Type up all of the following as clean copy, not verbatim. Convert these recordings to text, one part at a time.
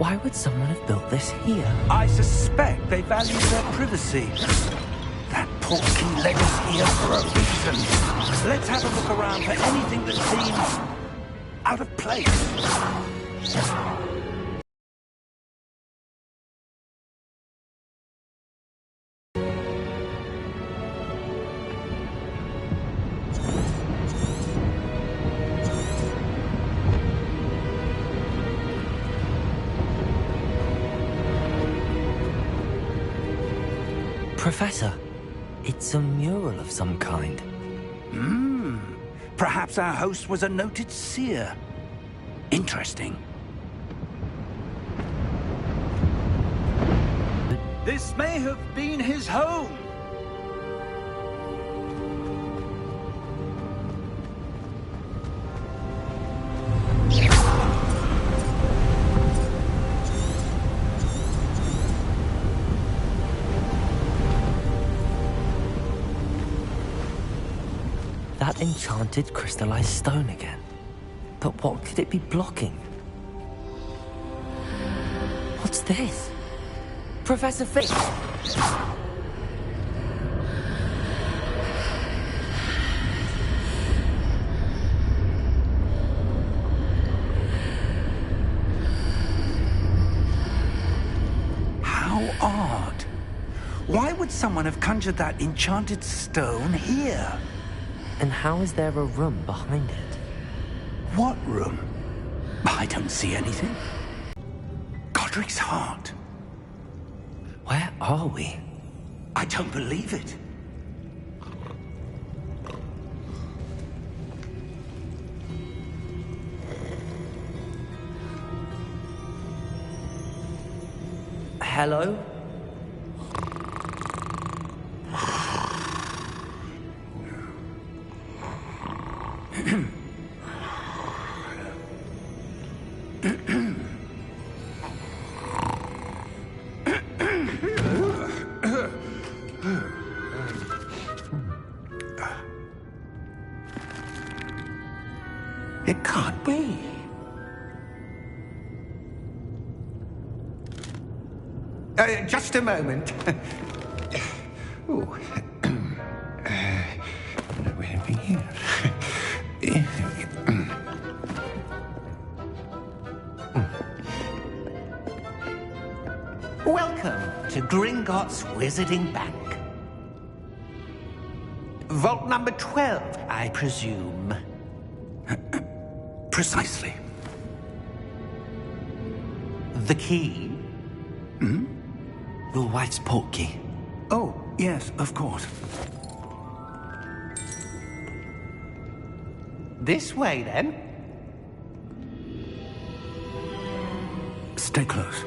Why would someone have built this here? I suspect they value their privacy. That portkey led us here for a reason. Let's have a look around for anything that seems out of place. Professor, it's a mural of some kind. Perhaps our host was a noted seer. Interesting. This may have been his home. That enchanted crystallized stone again. But what could it be blocking? What's this? Professor Fig! How odd. Why would someone have conjured that enchanted stone here? And how is there a room behind it? What room? I don't see anything. Godric's heart. Where are we? I don't believe it. Hello? It can't be. Just a moment. Oh. Where are we here? Welcome to Gringotts Wizarding Bank. Vault number 12, I presume. Precisely. The key? Your wife's portkey. Oh, yes, of course. This way, then. Stay close.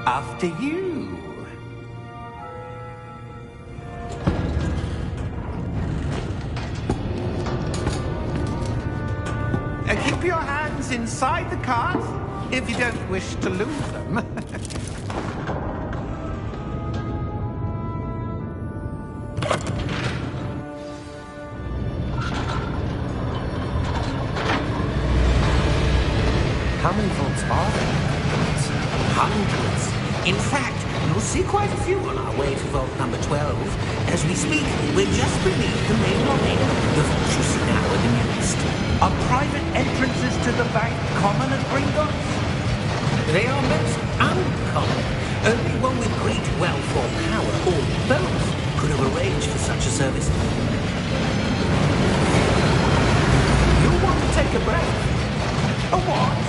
After you. Keep your hands inside the cart if you don't wish to lose them. How many vaults are there? Hundreds. In fact, you'll see quite a few on our way to vault number 12. As we speak, we're just beneath the main lobby. The vault you see now are the newest. Are private entrances to the bank common at Gringotts? They are most uncommon. Only one with great wealth or power, or both, could have arranged for such a service. You'll want to take a breath. A what?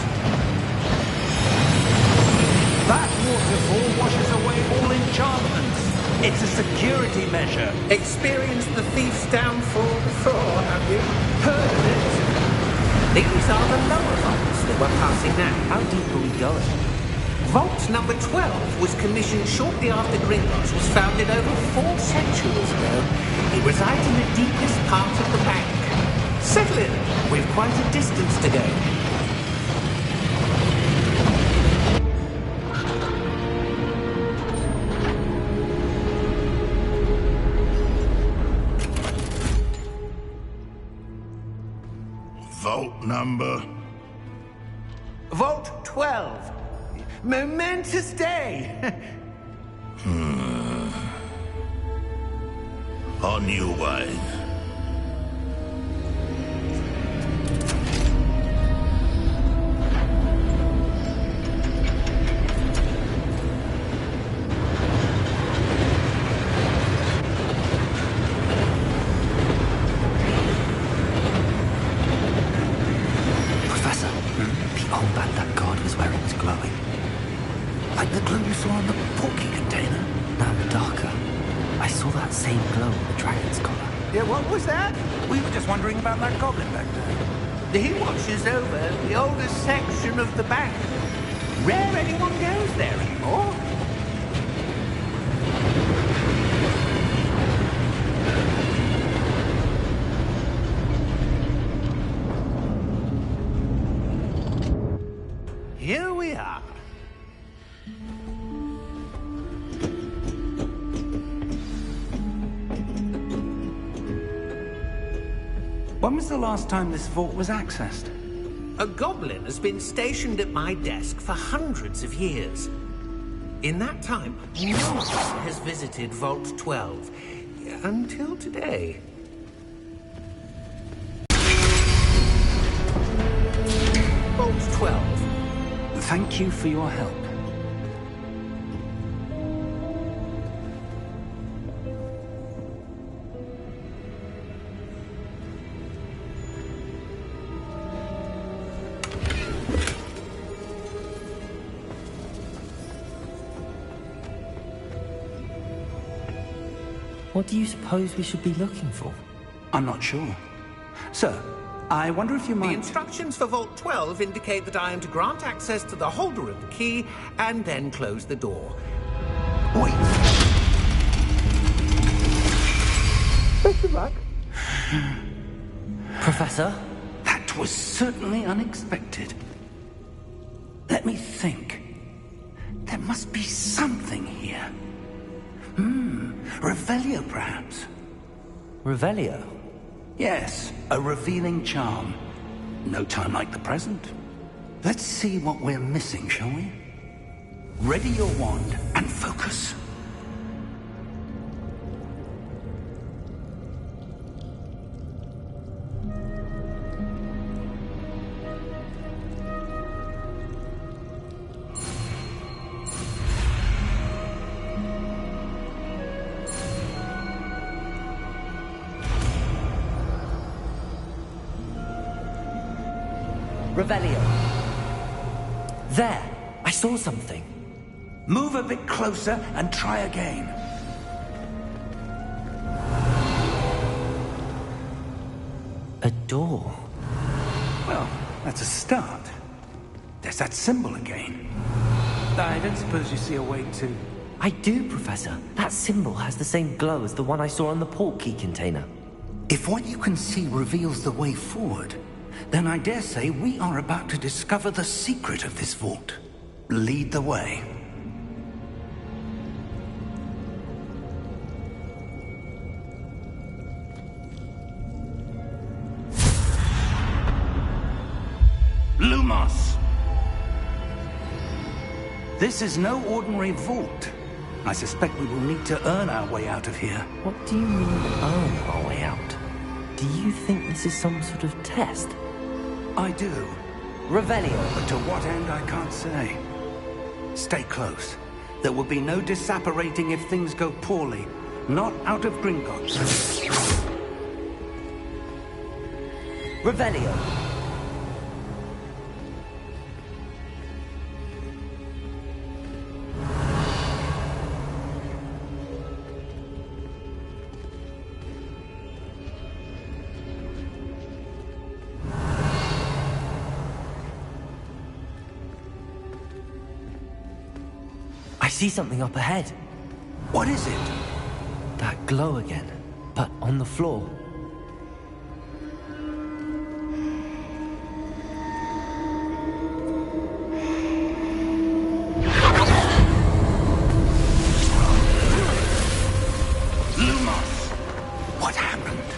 That waterfall washes away all enchantments. It's a security measure. Experienced the thief's downfall before, have you? Heard of it? These are the lower vaults that we're passing now. How deep are we going? Vault number 12 was commissioned shortly after Gringotts was founded over 4 centuries ago. It resides in the deepest part of the bank. Settle in. We've quite a distance to go. Vault number? Vault 12. Momentous day. On your way. Professor, the old band that guard was wearing was glowing. Like the glow you saw on the porky container. Now darker. I saw that same glow on the dragon's collar. Yeah, what was that? We were just wondering about that goblin back there. He watches over the oldest section of the bank. Rare anyone goes there anymore. Here we are. When was the last time this vault was accessed? A goblin has been stationed at my desk for hundreds of years. In that time, no one has visited Vault 12. Until today. Vault 12. Thank you for your help. What do you suppose we should be looking for? I'm not sure. Sir, I wonder if you The might... instructions for Vault 12 indicate that I am to grant access to the holder of the key and then close the door. Wait. Best of luck. Professor? That was certainly unexpected. Let me think. There must be something here. Revelio, perhaps. Revelio? Yes, a revealing charm. No time like the present. Let's see what we're missing, shall we? Ready your wand and focus. Revelio. There! I saw something. Move a bit closer and try again. A door. Well, that's a start. There's that symbol again. I don't suppose you see a way to... I do, Professor. That symbol has the same glow as the one I saw on the port key container. If what you can see reveals the way forward, then I dare say we are about to discover the secret of this vault. Lead the way. Lumos! This is no ordinary vault. I suspect we will need to earn our way out of here. What do you mean, earn our way out? Do you think this is some sort of test? I do. Revelio. But to what end, I can't say. Stay close. There will be no disapparating if things go poorly. Not out of Gringotts. Revelio. I see something up ahead. What is it? That glow again, but on the floor. Lumos! What happened?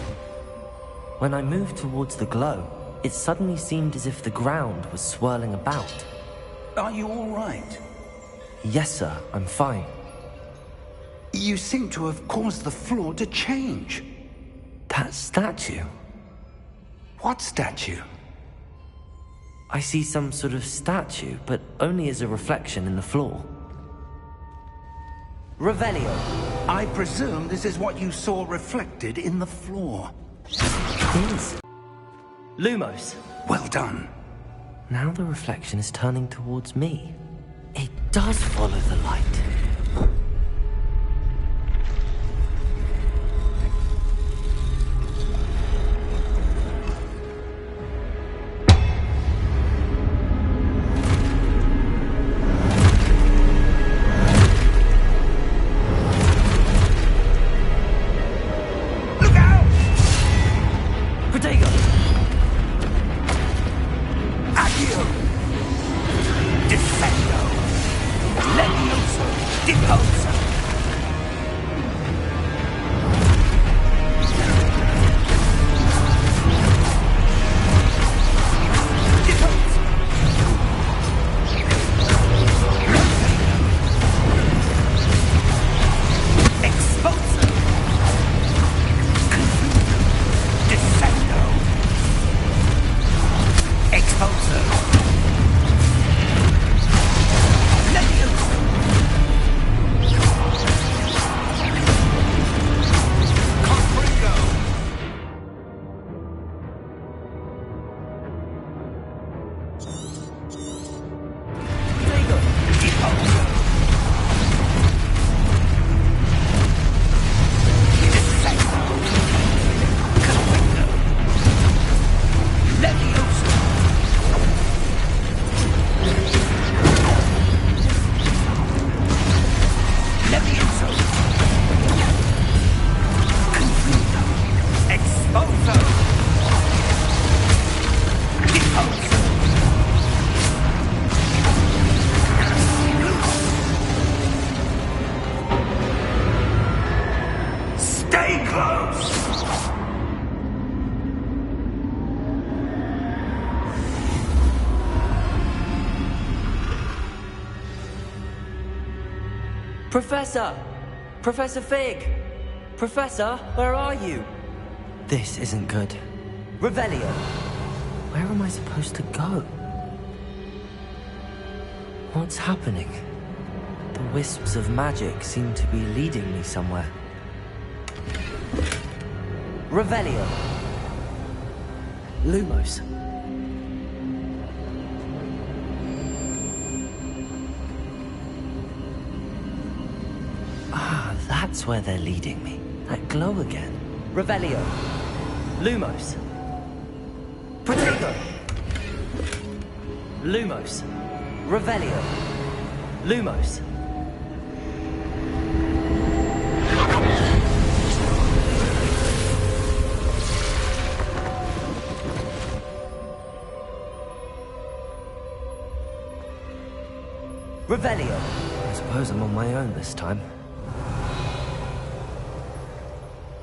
When I moved towards the glow, it suddenly seemed as if the ground was swirling about. Are you all right? Yes, sir, I'm fine. You seem to have caused the floor to change. That statue? What statue? I see some sort of statue, but only as a reflection in the floor. Revelio. I presume this is what you saw reflected in the floor. It is. Lumos. Well done. Now the reflection is turning towards me. It does follow the light. Professor! Professor Fig! Professor, where are you? This isn't good. Revelio! Where am I supposed to go? What's happening? The wisps of magic seem to be leading me somewhere. Revelio! Lumos. That's where they're leading me. That glow again. Revelio. Lumos. Protego. Lumos. Revelio. Lumos. Revelio. I suppose I'm on my own this time.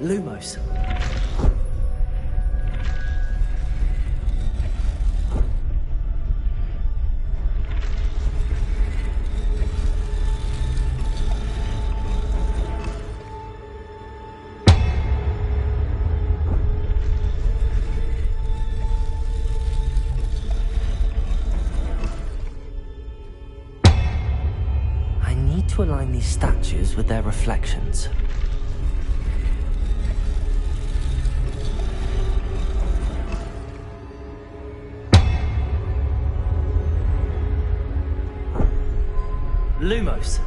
Lumos. I need to align these statues with their reflections. Lumos.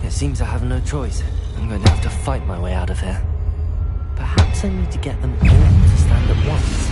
It seems I have no choice. I'm going to have to fight my way out of here. Perhaps I need to get them all to stand at once.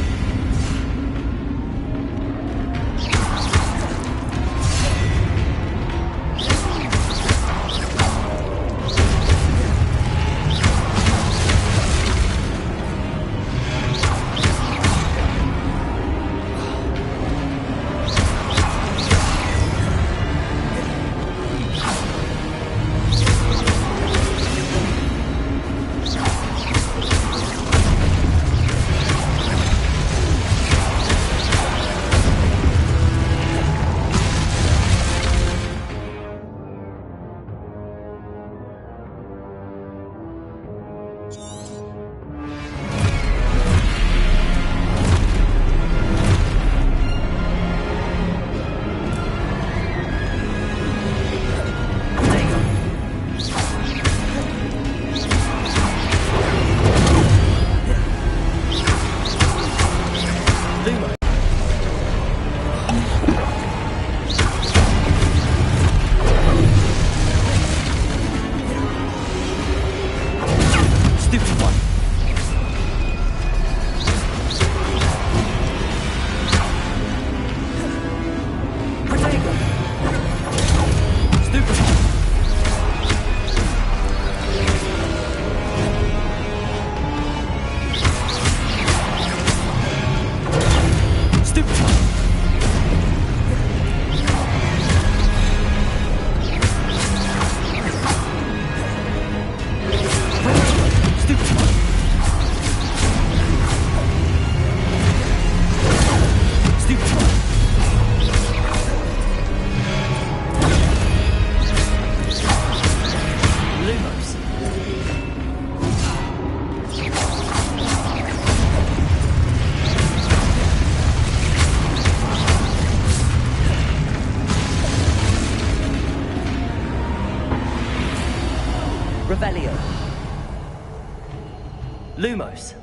Lumos.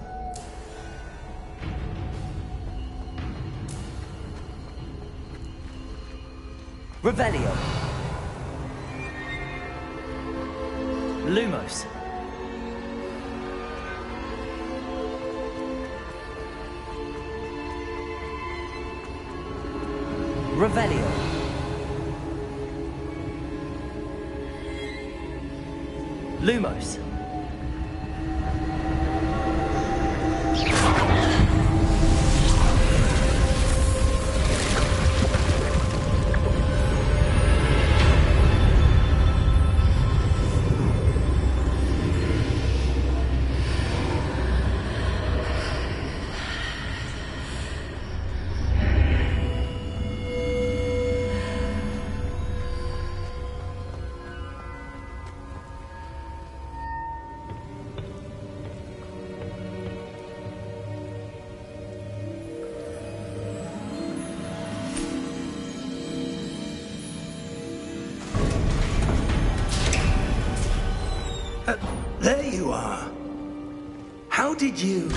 Revelio. Lumos. Revelio. Lumos. There you are. How did you...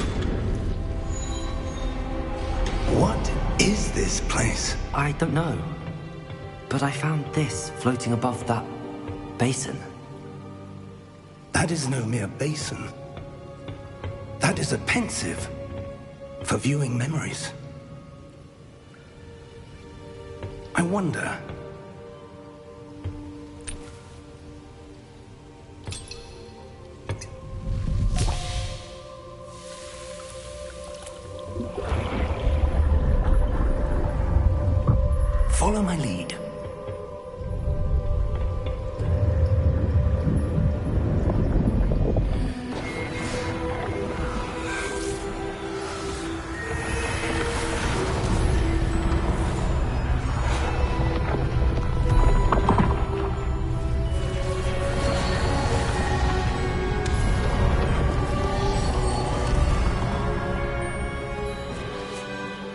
What is this place? I don't know. But I found this floating above that basin. That is no mere basin. That is a pensive for viewing memories. I wonder... Follow my lead.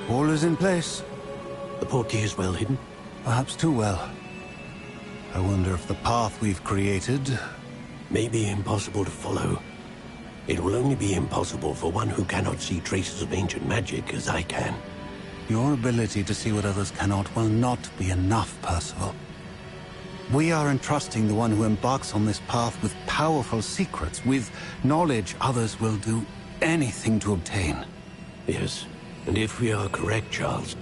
All is in place. The portkey is well hidden. Perhaps too well. I wonder if the path we've created... May be impossible to follow. It will only be impossible for one who cannot see traces of ancient magic as I can. Your ability to see what others cannot will not be enough, Percival. We are entrusting the one who embarks on this path with powerful secrets, with knowledge others will do anything to obtain. Yes, and if we are correct, Charles,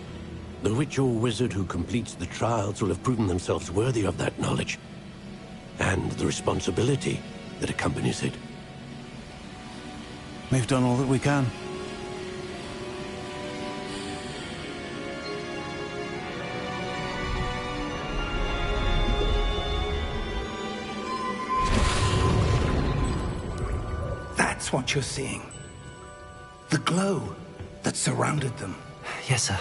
the witch or wizard who completes the trials will have proven themselves worthy of that knowledge, and the responsibility that accompanies it. We've done all that we can. That's what you're seeing. The glow that surrounded them. Yes, sir.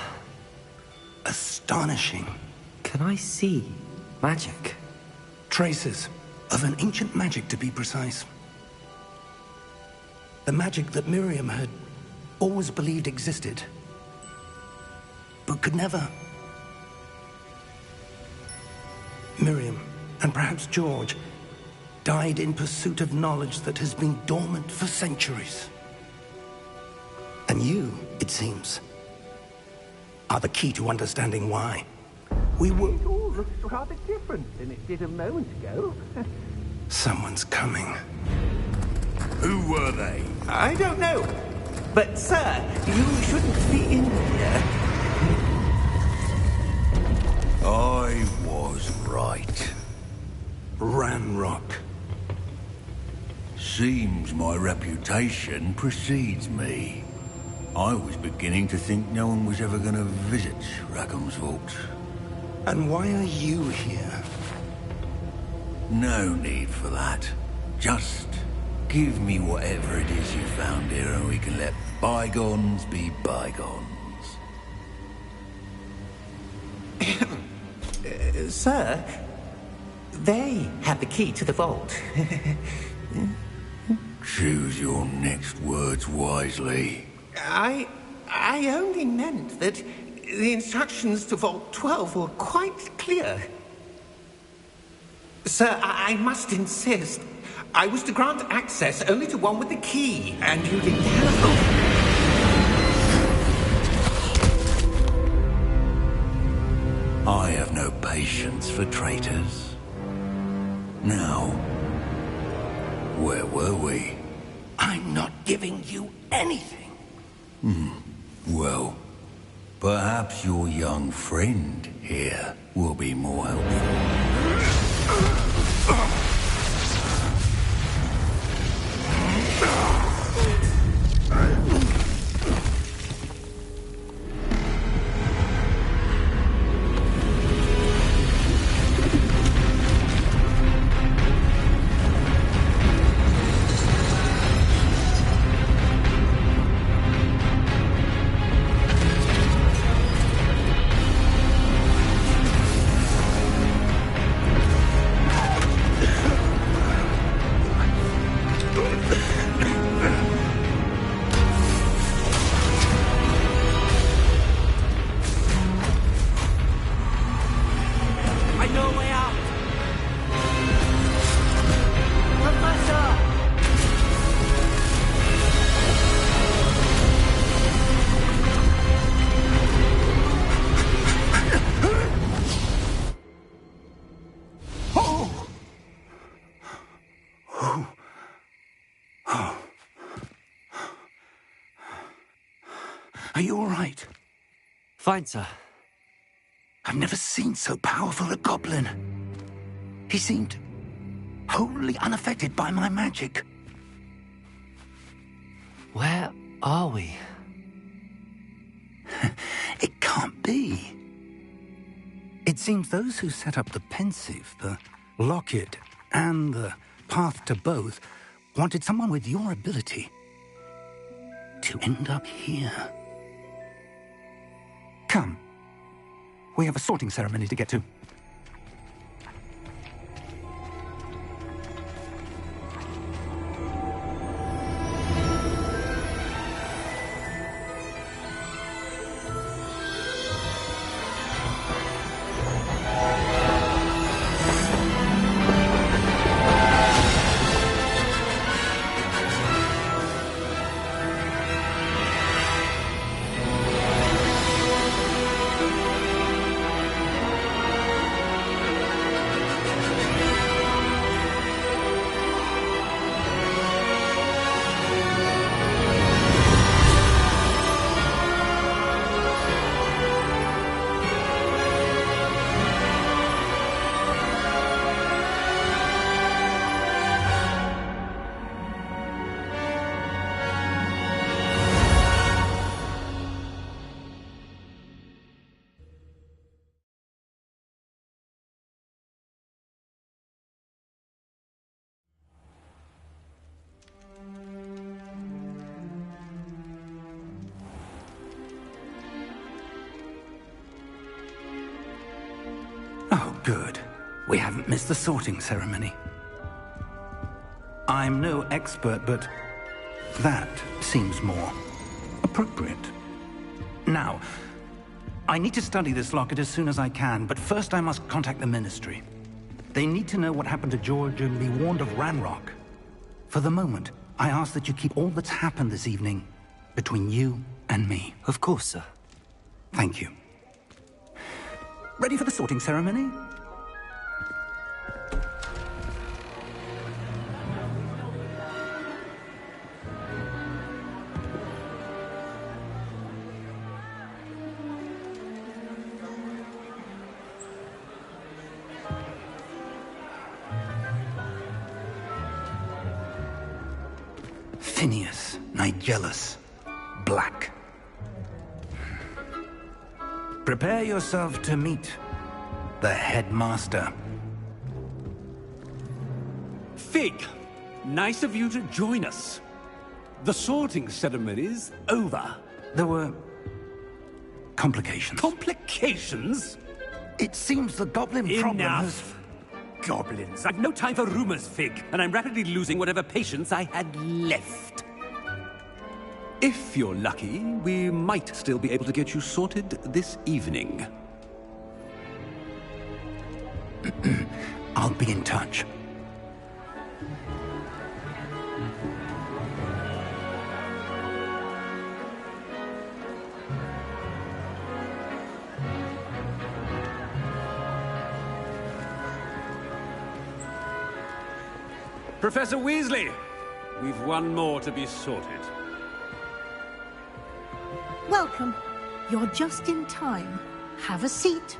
Astonishing. Can I see magic? Traces of an ancient magic, to be precise. The magic that Miriam had always believed existed, but could never. Miriam, and perhaps George, died in pursuit of knowledge that has been dormant for centuries. And you, it seems, are the key to understanding why. We were... It all looks rather different than it did a moment ago. Someone's coming. Who were they? I don't know. But, sir, you shouldn't be in here. I was right. Ranrock. Seems my reputation precedes me. I was beginning to think no one was ever going to visit Rackham's Vault. And why are you here? No need for that. Just give me whatever it is you found here and we can let bygones be bygones. Sir, they have the key to the vault. Choose your next words wisely. I only meant that the instructions to Vault 12 were quite clear. Sir, I must insist. I was to grant access only to one with the key, and you didn't have... I have no patience for traitors. Now, where were we? I'm not giving you anything. Well, perhaps your young friend here will be more helpful. Are you all right? Fine, sir. I've never seen so powerful a goblin. He seemed wholly unaffected by my magic. Where are we? It can't be. It seems those who set up the Pensieve, the Locket, and the Path to Both wanted someone with your ability to end up here. Come. We have a sorting ceremony to get to. Oh, good. We haven't missed the sorting ceremony. I'm no expert, but that seems more appropriate. Now, I need to study this locket as soon as I can, but first I must contact the Ministry. They need to know what happened to George and be warned of Ranrock. For the moment, I ask that you keep all that's happened this evening between you and me. Of course, sir. Thank you. Ready for the sorting ceremony? Phineas Nigellus Black. Prepare yourself to meet the headmaster. Fig, nice of you to join us. The sorting ceremony's over. There were complications. Complications? It seems the goblin problem has... Enough! Goblins. I've no time for rumors, Fig, and I'm rapidly losing whatever patience I had left. If you're lucky, we might still be able to get you sorted this evening. I'll I'll be in touch. Professor Weasley, we've one more to be sorted. Welcome. You're just in time. Have a seat.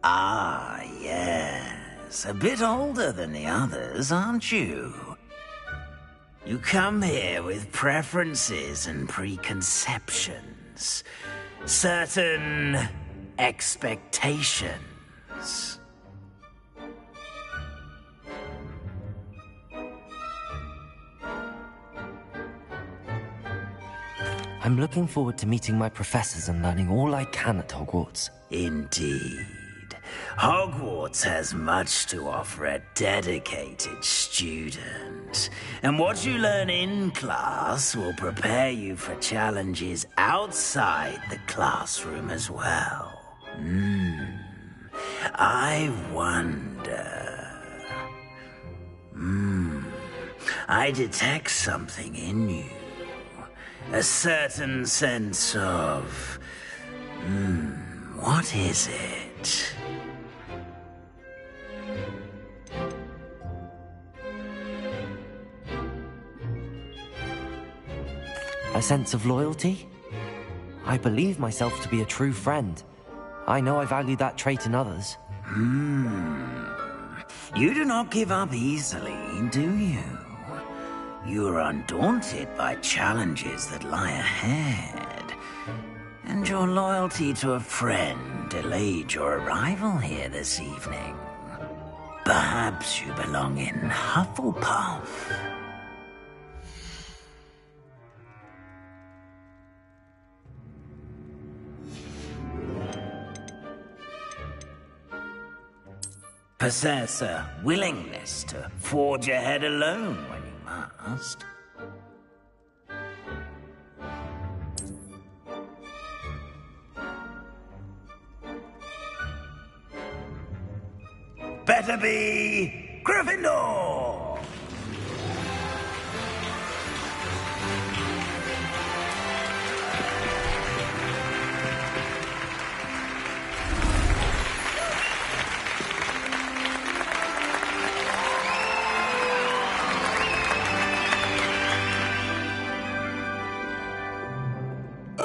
Ah, yes. A bit older than the others, aren't you? You come here with preferences and preconceptions. Certain expectations. I'm looking forward to meeting my professors and learning all I can at Hogwarts. Indeed. Hogwarts has much to offer a dedicated student. And what you learn in class will prepare you for challenges outside the classroom as well. I wonder... I detect something in you. A certain sense of... what is it? A sense of loyalty? I believe myself to be a true friend. I know I value that trait in others. You do not give up easily, do you? You are undaunted by challenges that lie ahead. And your loyalty to a friend delayed your arrival here this evening. Perhaps you belong in Hufflepuff. Possess a willingness to forge ahead alone when you must. Better be Gryffindor!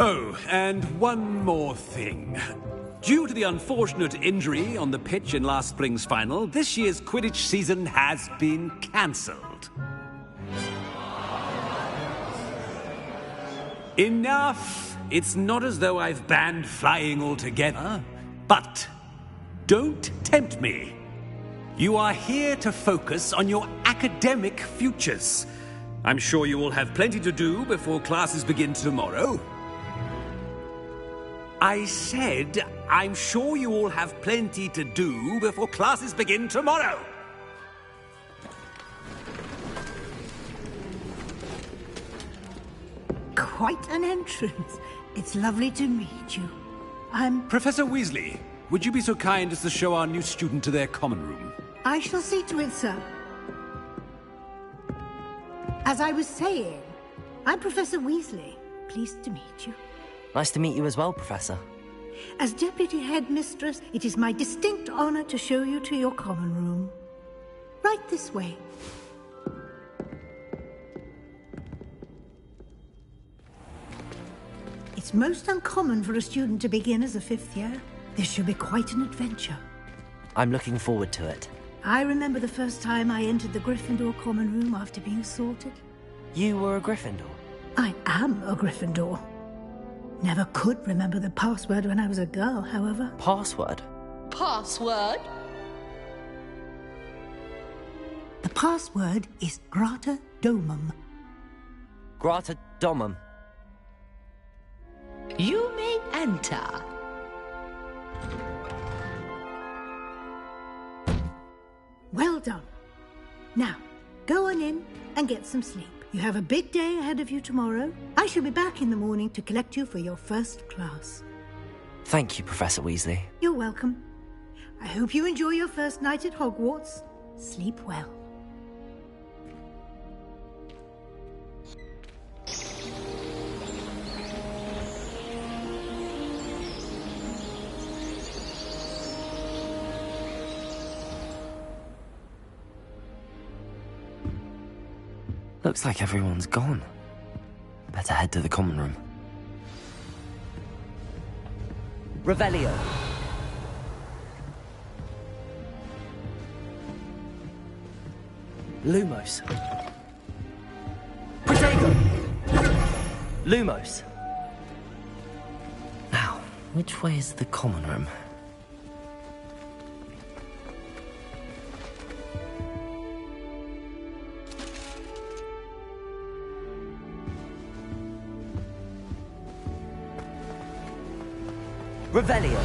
Oh, and one more thing. Due to the unfortunate injury on the pitch in last spring's final, this year's Quidditch season has been cancelled. Enough! It's not as though I've banned flying altogether, but don't tempt me. You are here to focus on your academic futures. I'm sure you will have plenty to do before classes begin tomorrow. I said, I'm sure you all have plenty to do before classes begin tomorrow. Quite an entrance. It's lovely to meet you. I'm... Professor Weasley, would you be so kind as to show our new student to their common room? I shall see to it, sir. As I was saying, I'm Professor Weasley. Pleased to meet you. Nice to meet you as well, Professor. As Deputy Headmistress, it is my distinct honor to show you to your common room. Right this way. It's most uncommon for a student to begin as a fifth year. This should be quite an adventure. I'm looking forward to it. I remember the first time I entered the Gryffindor common room after being sorted. You were a Gryffindor? I am a Gryffindor. Never could remember the password when I was a girl, however. Password? Password? The password is Grata Domum. Grata Domum. You may enter. Well done. Now, go on in and get some sleep. You have a big day ahead of you tomorrow. I shall be back in the morning to collect you for your first class. Thank you, Professor Weasley. You're welcome. I hope you enjoy your first night at Hogwarts. Sleep well. Looks like everyone's gone. Better head to the common room. Revelio. Lumos. Protego! Lumos. Now, which way is the common room? Revelio.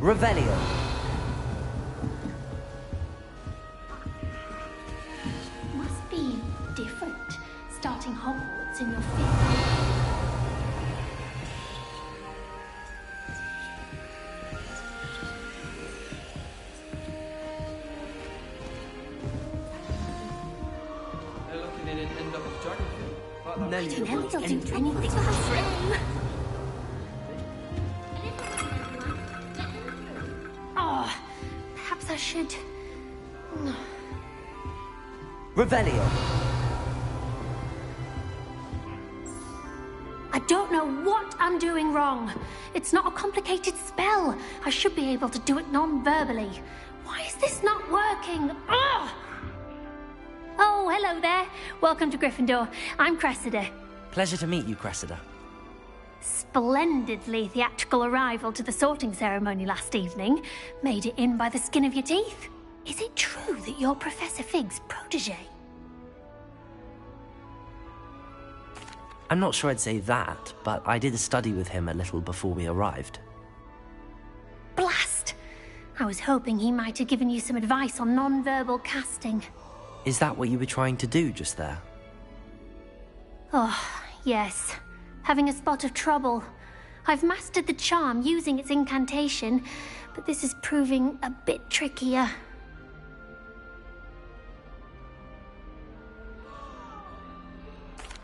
Revelio. Must be different, starting Hogwarts in your 5th year. They're looking in and end up with geography. I don't know if they'll do anything for free. I should... Revelio. I don't know what I'm doing wrong. It's not a complicated spell. I should be able to do it non-verbally. Why is this not working? Ugh! Oh, hello there. Welcome to Gryffindor. I'm Cressida. Pleasure to meet you, Cressida. Splendidly theatrical arrival to the sorting ceremony last evening. Made it in by the skin of your teeth. Is it true that you're Professor Fig's protege? I'm not sure I'd say that, but I did study with him a little before we arrived. Blast! I was hoping he might have given you some advice on non-verbal casting. Is that what you were trying to do just there? Oh, yes. Having a spot of trouble. I've mastered the charm using its incantation, but this is proving a bit trickier.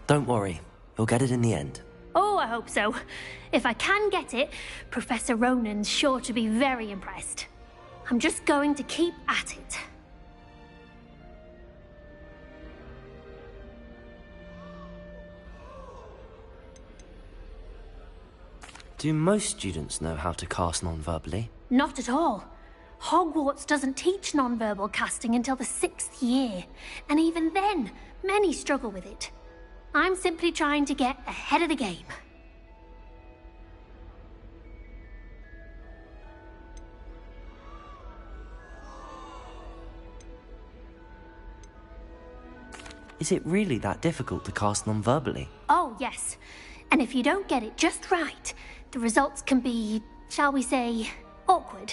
Don't worry, you'll get it in the end. Oh, I hope so. If I can get it, Professor Ronan's sure to be very impressed. I'm just going to keep at it. Do most students know how to cast non-verbally? Not at all. Hogwarts doesn't teach non-verbal casting until the 6th year, and even then, many struggle with it. I'm simply trying to get ahead of the game. Is it really that difficult to cast non-verbally? Oh, yes. And if you don't get it just right, the results can be, shall we say, awkward.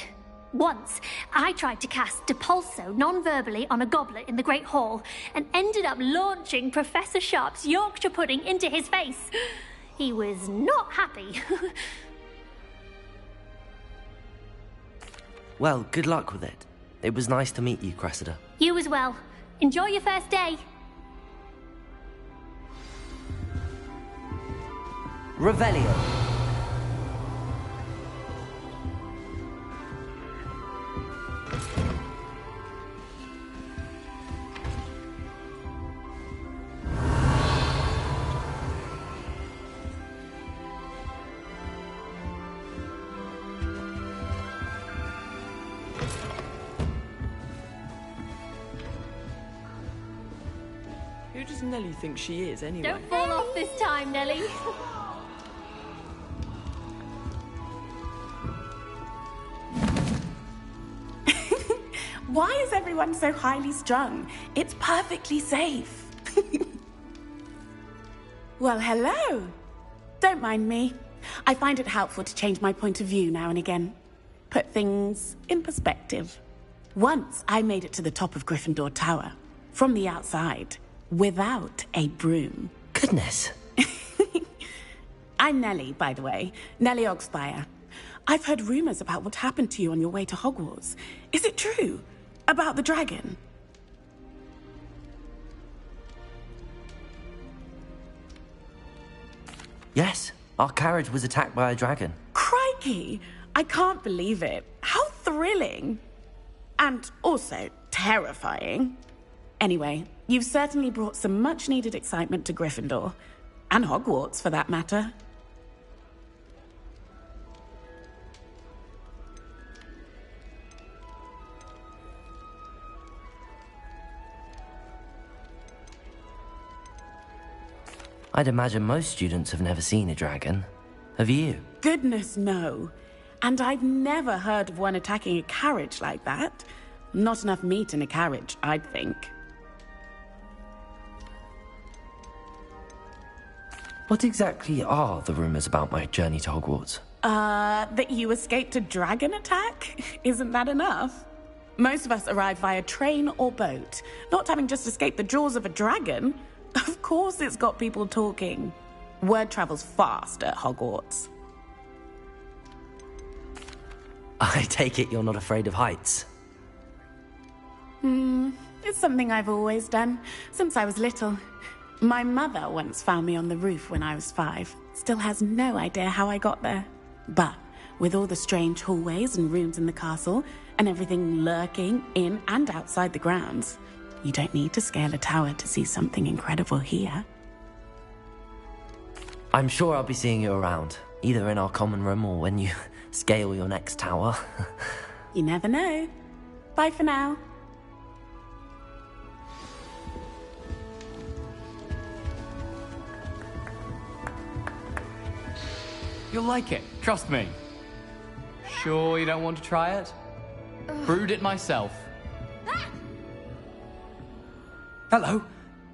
Once, I tried to cast Depulso non-verbally on a goblet in the Great Hall and ended up launching Professor Sharp's Yorkshire pudding into his face. He was not happy. Well, good luck with it. It was nice to meet you, Cressida. You as well. Enjoy your first day. Revelio. does Nellie think she is, anyway? Don't fall off this time, Nellie. Why is everyone so highly strung? It's perfectly safe. Well, hello. Don't mind me. I find it helpful to change my point of view now and again. Put things in perspective. Once I made it to the top of Gryffindor Tower, from the outside, without a broom. Goodness. I'm Nellie, by the way. Nellie Ogspire. I've heard rumors about what happened to you on your way to Hogwarts. Is it true? About the dragon? Yes, our carriage was attacked by a dragon. Crikey! I can't believe it. How thrilling! And also terrifying. Anyway, you've certainly brought some much-needed excitement to Gryffindor. And Hogwarts, for that matter. I'd imagine most students have never seen a dragon. Have you? Goodness, no. And I've never heard of one attacking a carriage like that. Not enough meat in a carriage, I'd think. What exactly are the rumors about my journey to Hogwarts? That you escaped a dragon attack? Isn't that enough? Most of us arrive via train or boat, not having just escaped the jaws of a dragon. Of course it's got people talking. Word travels fast at Hogwarts. I take it you're not afraid of heights? It's something I've always done, since I was little. My mother once found me on the roof when I was 5. Still has no idea how I got there. But with all the strange hallways and rooms in the castle, and everything lurking in and outside the grounds, you don't need to scale a tower to see something incredible here. I'm sure I'll be seeing you around, either in our common room or when you scale your next tower. You never know. Bye for now. You'll like it, trust me. Sure you don't want to try it? Brewed it myself. Hello,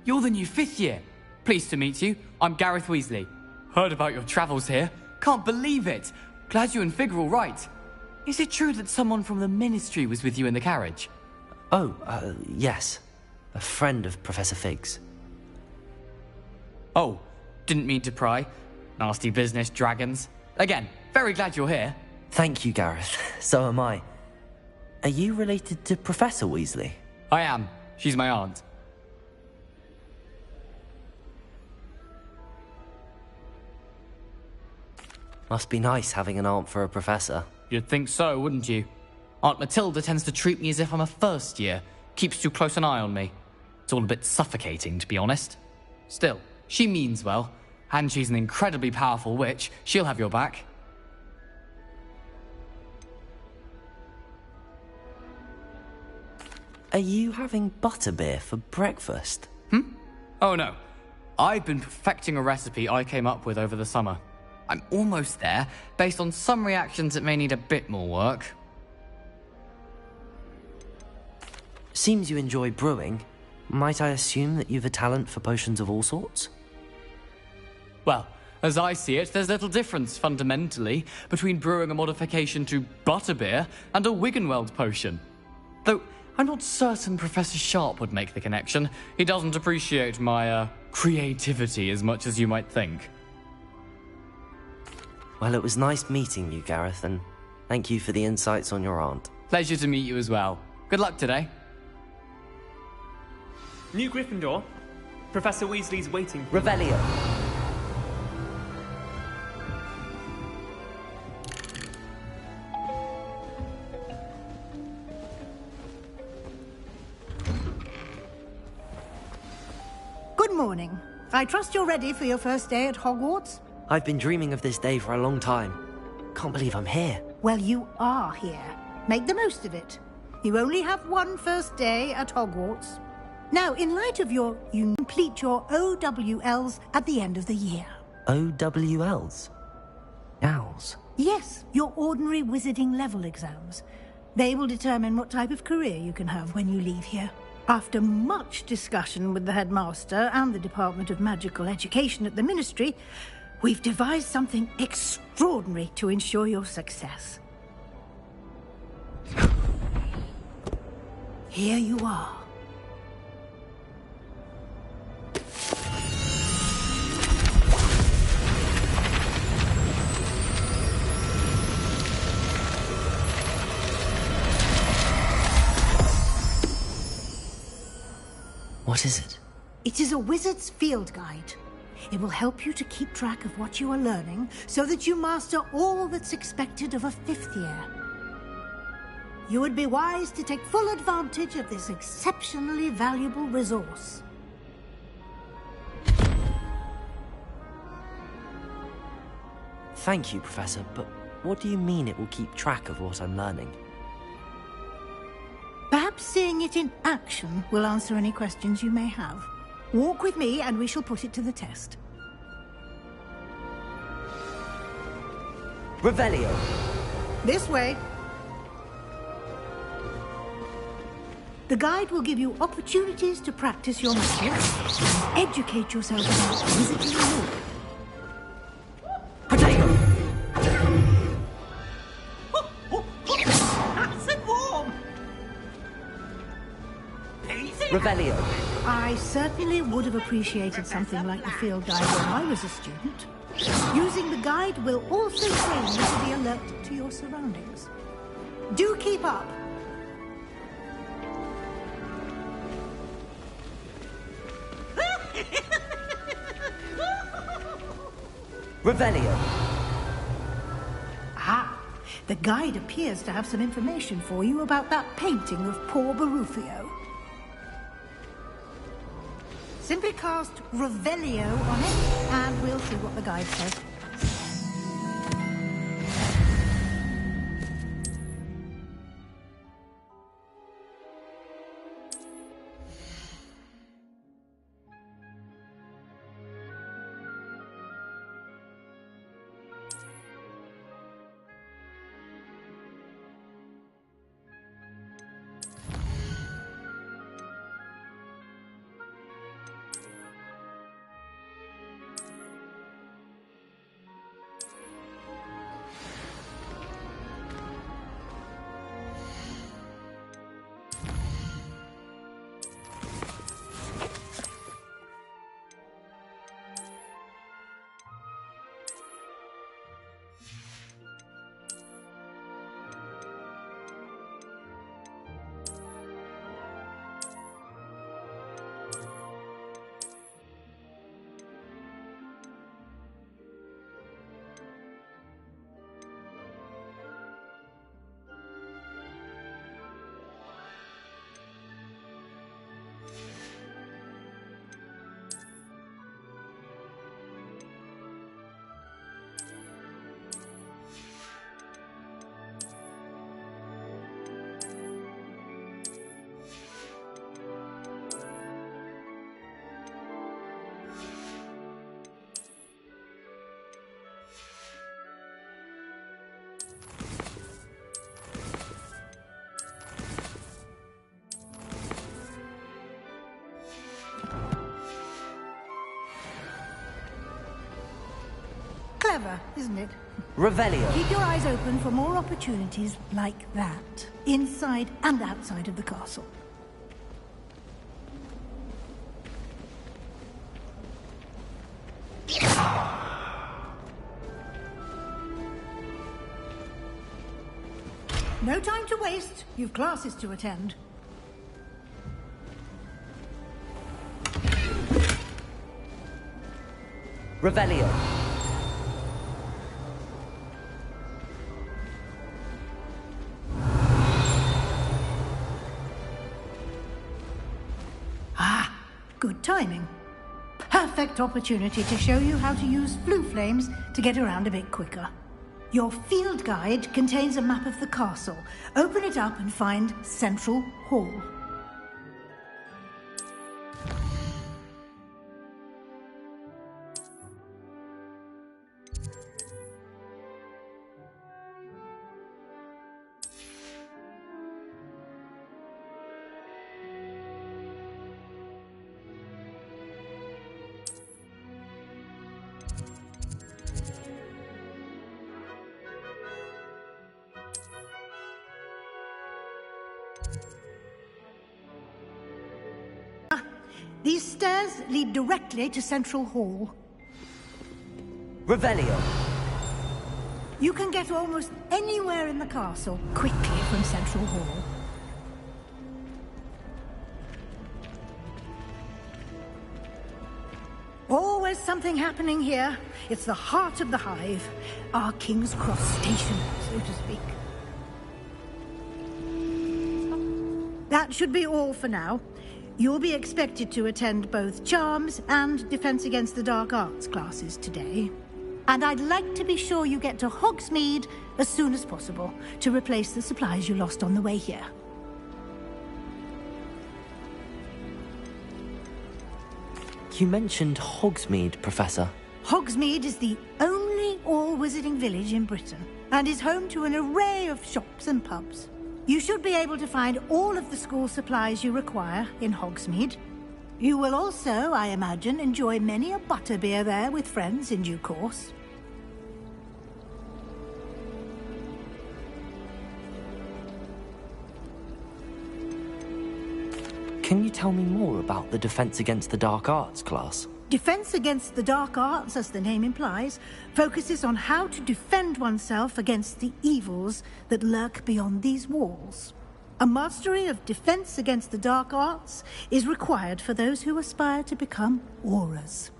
you're the new 5th year. Pleased to meet you. I'm Gareth Weasley. Heard about your travels here. Can't believe it. Glad you and Fig are all right. Is it true that someone from the Ministry was with you in the carriage? Oh, yes. A friend of Professor Fig's. Oh, didn't mean to pry. Nasty business, dragons. Again, very glad you're here. Thank you, Gareth. So am I. Are you related to Professor Weasley? I am. She's my aunt. Must be nice having an aunt for a professor. You'd think so, wouldn't you? Aunt Matilda tends to treat me as if I'm a first year. Keeps too close an eye on me. It's all a bit suffocating, to be honest. Still, she means well. And she's an incredibly powerful witch. She'll have your back. Are you having butterbeer for breakfast? Oh no. I've been perfecting a recipe I came up with over the summer. I'm almost there, based on some reactions that may need a bit more work. Seems you enjoy brewing. Might I assume that you've a talent for potions of all sorts? Well, as I see it, there's little difference, fundamentally, between brewing a modification to butterbeer and a Wiggenweld potion. Though, I'm not certain Professor Sharp would make the connection. He doesn't appreciate my, creativity as much as you might think. Well, it was nice meeting you, Gareth, and thank you for the insights on your aunt. Pleasure to meet you as well. Good luck today. New Gryffindor. Professor Weasley's waiting. Revelio. Good morning. I trust you're ready for your first day at Hogwarts? I've been dreaming of this day for a long time. Can't believe I'm here. Well, you are here. Make the most of it. You only have one first day at Hogwarts. Now, in light of you complete your OWLs at the end of the year. OWLs? Owls? Yes, your ordinary wizarding level exams. They will determine what type of career you can have when you leave here. After much discussion with the headmaster and the Department of Magical Education at the Ministry, we've devised something extraordinary to ensure your success. Here you are. What is it? It is a wizard's field guide. It will help you to keep track of what you are learning so that you master all that's expected of a 5th year. You would be wise to take full advantage of this exceptionally valuable resource. Thank you, Professor, but what do you mean it will keep track of what I'm learning? Perhaps seeing it in action will answer any questions you may have. Walk with me and we shall put it to the test. Revelio! This way. The guide will give you opportunities to practice your methods, educate yourself about wizarding lore. Potato! Nice and warm! Revelio! I certainly would have appreciated something like the field guide when I was a student. Using the guide will also train you to be alert to your surroundings. Do keep up! Revelio! Ah, the guide appears to have some information for you about that painting of poor Barufio. Simply cast Revelio on it, and we'll see what the guide says. Clever, isn't it? Revelio! Keep your eyes open for more opportunities like that, inside and outside of the castle. No time to waste. You've classes to attend. Revelio! Good timing. Perfect opportunity to show you how to use flue flames to get around a bit quicker. Your field guide contains a map of the castle. Open it up and find Central Hall. These stairs lead directly to Central Hall. Revelio. You can get almost anywhere in the castle quickly from Central Hall. Always something happening here. It's the heart of the Hive. Our King's Cross station, so to speak. That should be all for now. You'll be expected to attend both Charms and Defense Against the Dark Arts classes today. And I'd like to be sure you get to Hogsmeade as soon as possible to replace the supplies you lost on the way here. You mentioned Hogsmeade, Professor. Hogsmeade is the only all-wizarding village in Britain and is home to an array of shops and pubs. You should be able to find all of the school supplies you require in Hogsmeade. You will also, I imagine, enjoy many a butterbeer there with friends in due course. Can you tell me more about the Defense Against the Dark Arts class? Defense Against the Dark Arts, as the name implies, focuses on how to defend oneself against the evils that lurk beyond these walls. A mastery of Defense Against the Dark Arts is required for those who aspire to become Aurors.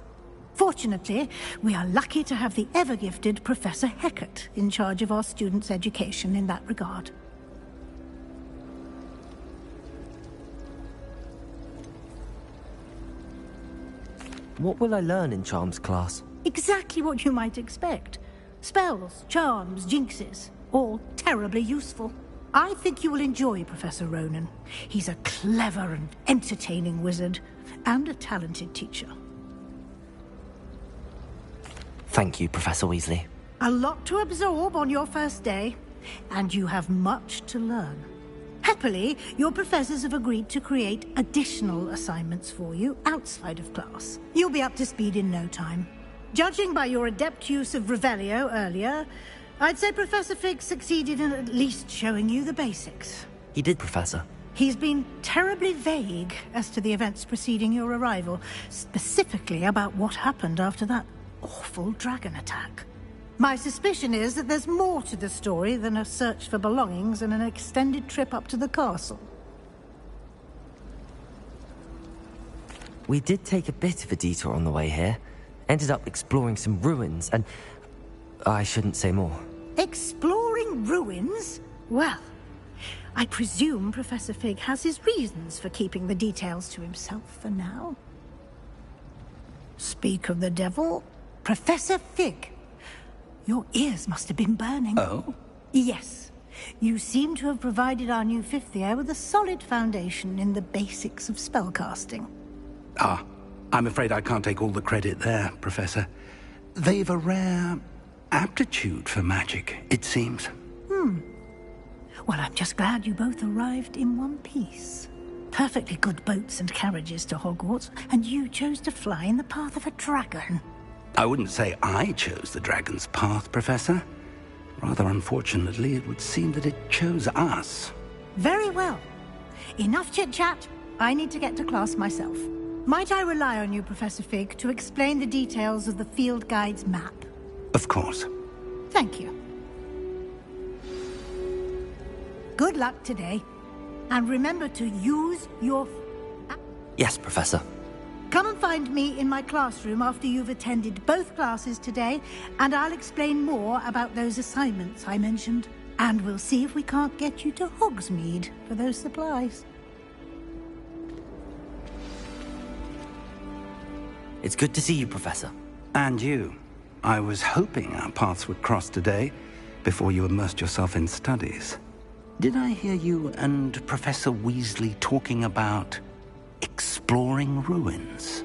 Fortunately, we are lucky to have the ever-gifted Professor Hecat in charge of our students' education in that regard. What will I learn in Charms class? Exactly what you might expect. Spells, charms, jinxes, all terribly useful. I think you will enjoy Professor Ronen. He's a clever and entertaining wizard, and a talented teacher. Thank you, Professor Weasley. A lot to absorb on your first day, and you have much to learn. Happily, your professors have agreed to create additional assignments for you outside of class. You'll be up to speed in no time. Judging by your adept use of Revelio earlier, I'd say Professor Fig succeeded in at least showing you the basics. He did, Professor. He's been terribly vague as to the events preceding your arrival, specifically about what happened after that awful dragon attack. My suspicion is that there's more to the story than a search for belongings and an extended trip up to the castle. We did take a bit of a detour on the way here. Ended up exploring some ruins and... I shouldn't say more. Exploring ruins? Well, I presume Professor Fig has his reasons for keeping the details to himself for now. Speak of the devil, Professor Fig. Your ears must have been burning. Oh? Yes. You seem to have provided our new fifth year with a solid foundation in the basics of spellcasting. Ah, I'm afraid I can't take all the credit there, Professor. They've a rare aptitude for magic, it seems. Well, I'm just glad you both arrived in one piece. Perfectly good boats and carriages to Hogwarts, and you chose to fly in the path of a dragon. I wouldn't say I chose the dragon's path, Professor. Rather unfortunately, it would seem that it chose us. Very well. Enough chit-chat. I need to get to class myself. Might I rely on you, Professor Fig, to explain the details of the field guide's map? Of course. Thank you. Good luck today. And remember to use your... Yes, Professor. Come and find me in my classroom after you've attended both classes today, and I'll explain more about those assignments I mentioned. And we'll see if we can't get you to Hogsmeade for those supplies. It's good to see you, Professor. And you. I was hoping our paths would cross today, before you immersed yourself in studies. Did I hear you and Professor Weasley talking about exploring ruins?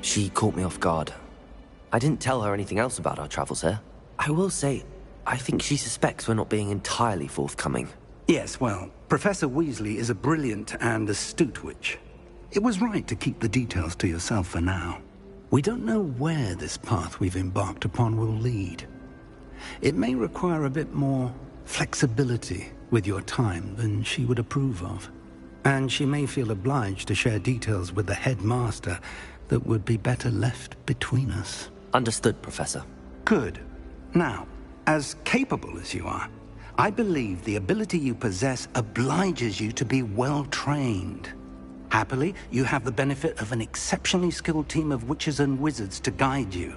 She caught me off guard. I didn't tell her anything else about our travels here. I will say, I think she suspects we're not being entirely forthcoming. Yes, well, Professor Weasley is a brilliant and astute witch. It was right to keep the details to yourself for now. We don't know where this path we've embarked upon will lead. It may require a bit more flexibility with your time than she would approve of. And she may feel obliged to share details with the headmaster that would be better left between us. Understood, Professor. Good. Now, as capable as you are, I believe the ability you possess obliges you to be well-trained. Happily, you have the benefit of an exceptionally skilled team of witches and wizards to guide you.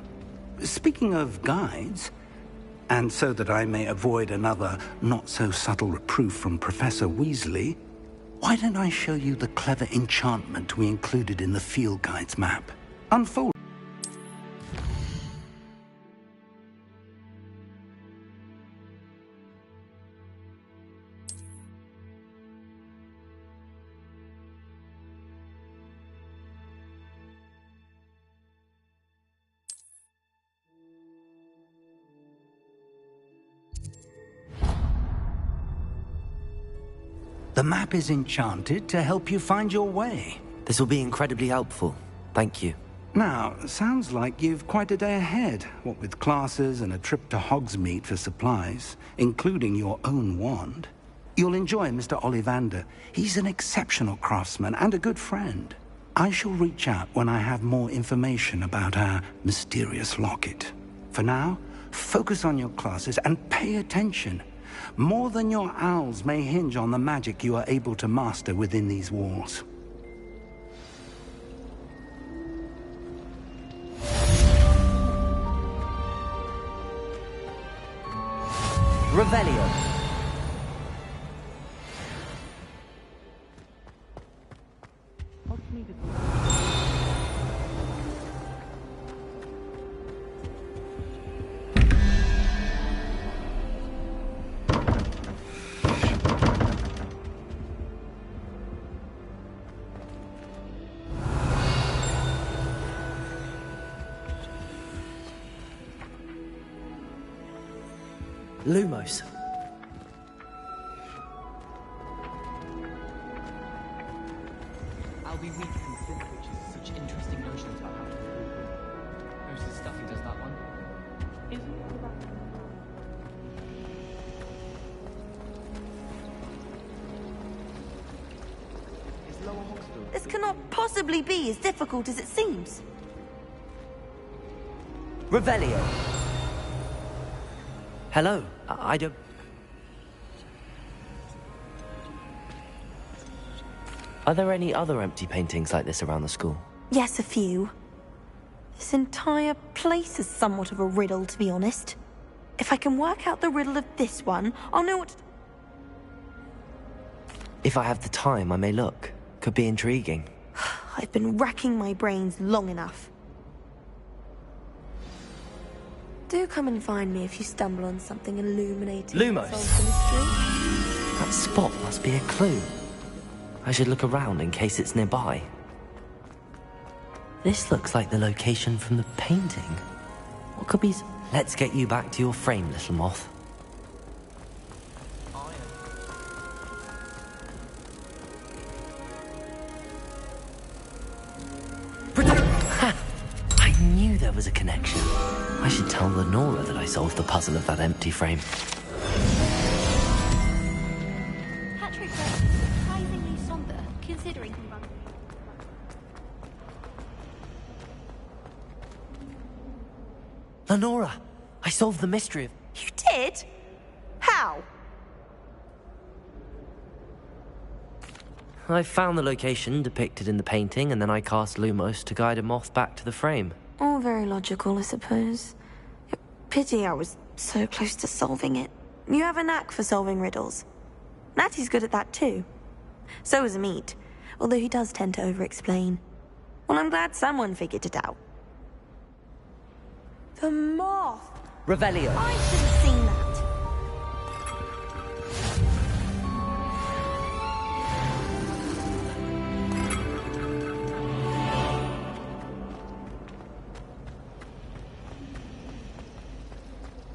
Speaking of guides, and so that I may avoid another not-so-subtle reproof from Professor Weasley, why don't I show you the clever enchantment we included in the field guide's map? Unfold. The map is enchanted to help you find your way. This will be incredibly helpful. Thank you. Now, sounds like you've quite a day ahead, what with classes and a trip to Hogsmeade for supplies, including your own wand. You'll enjoy Mr. Ollivander. He's an exceptional craftsman and a good friend. I shall reach out when I have more information about our mysterious locket. For now, focus on your classes and pay attention. More than your owls may hinge on the magic you are able to master within these walls. Revelio. Lumos. I'll be weak from Flint, which is such interesting notions about how to improve them. Most of the stuff he does that one. This cannot possibly be as difficult as it seems. Revelio. Hello. I don't... Are there any other empty paintings like this around the school? Yes, a few. This entire place is somewhat of a riddle, to be honest. If I can work out the riddle of this one, I'll know what... If I have the time, I may look. Could be intriguing. I've been racking my brains long enough. Do come and find me if you stumble on something illuminating. Lumos. That solves the mystery. That spot must be a clue. I should look around in case it's nearby. This looks like the location from the painting. What could be... Let's get you back to your frame, little moth. Ha! I knew there was a connection. I should tell Lenora that I solved the puzzle of that empty frame. Patrick Burke is surprisingly somber, considering he runs. Lenora! I solved the mystery of... You did? How? I found the location depicted in the painting, and then I cast Lumos to guide a moth back to the frame. All very logical, I suppose. Pity I was so close to solving it. You have a knack for solving riddles. Natty's good at that too. So is Amit, although he does tend to over-explain. Well, I'm glad someone figured it out. The moth! Revelio. I should have seen that.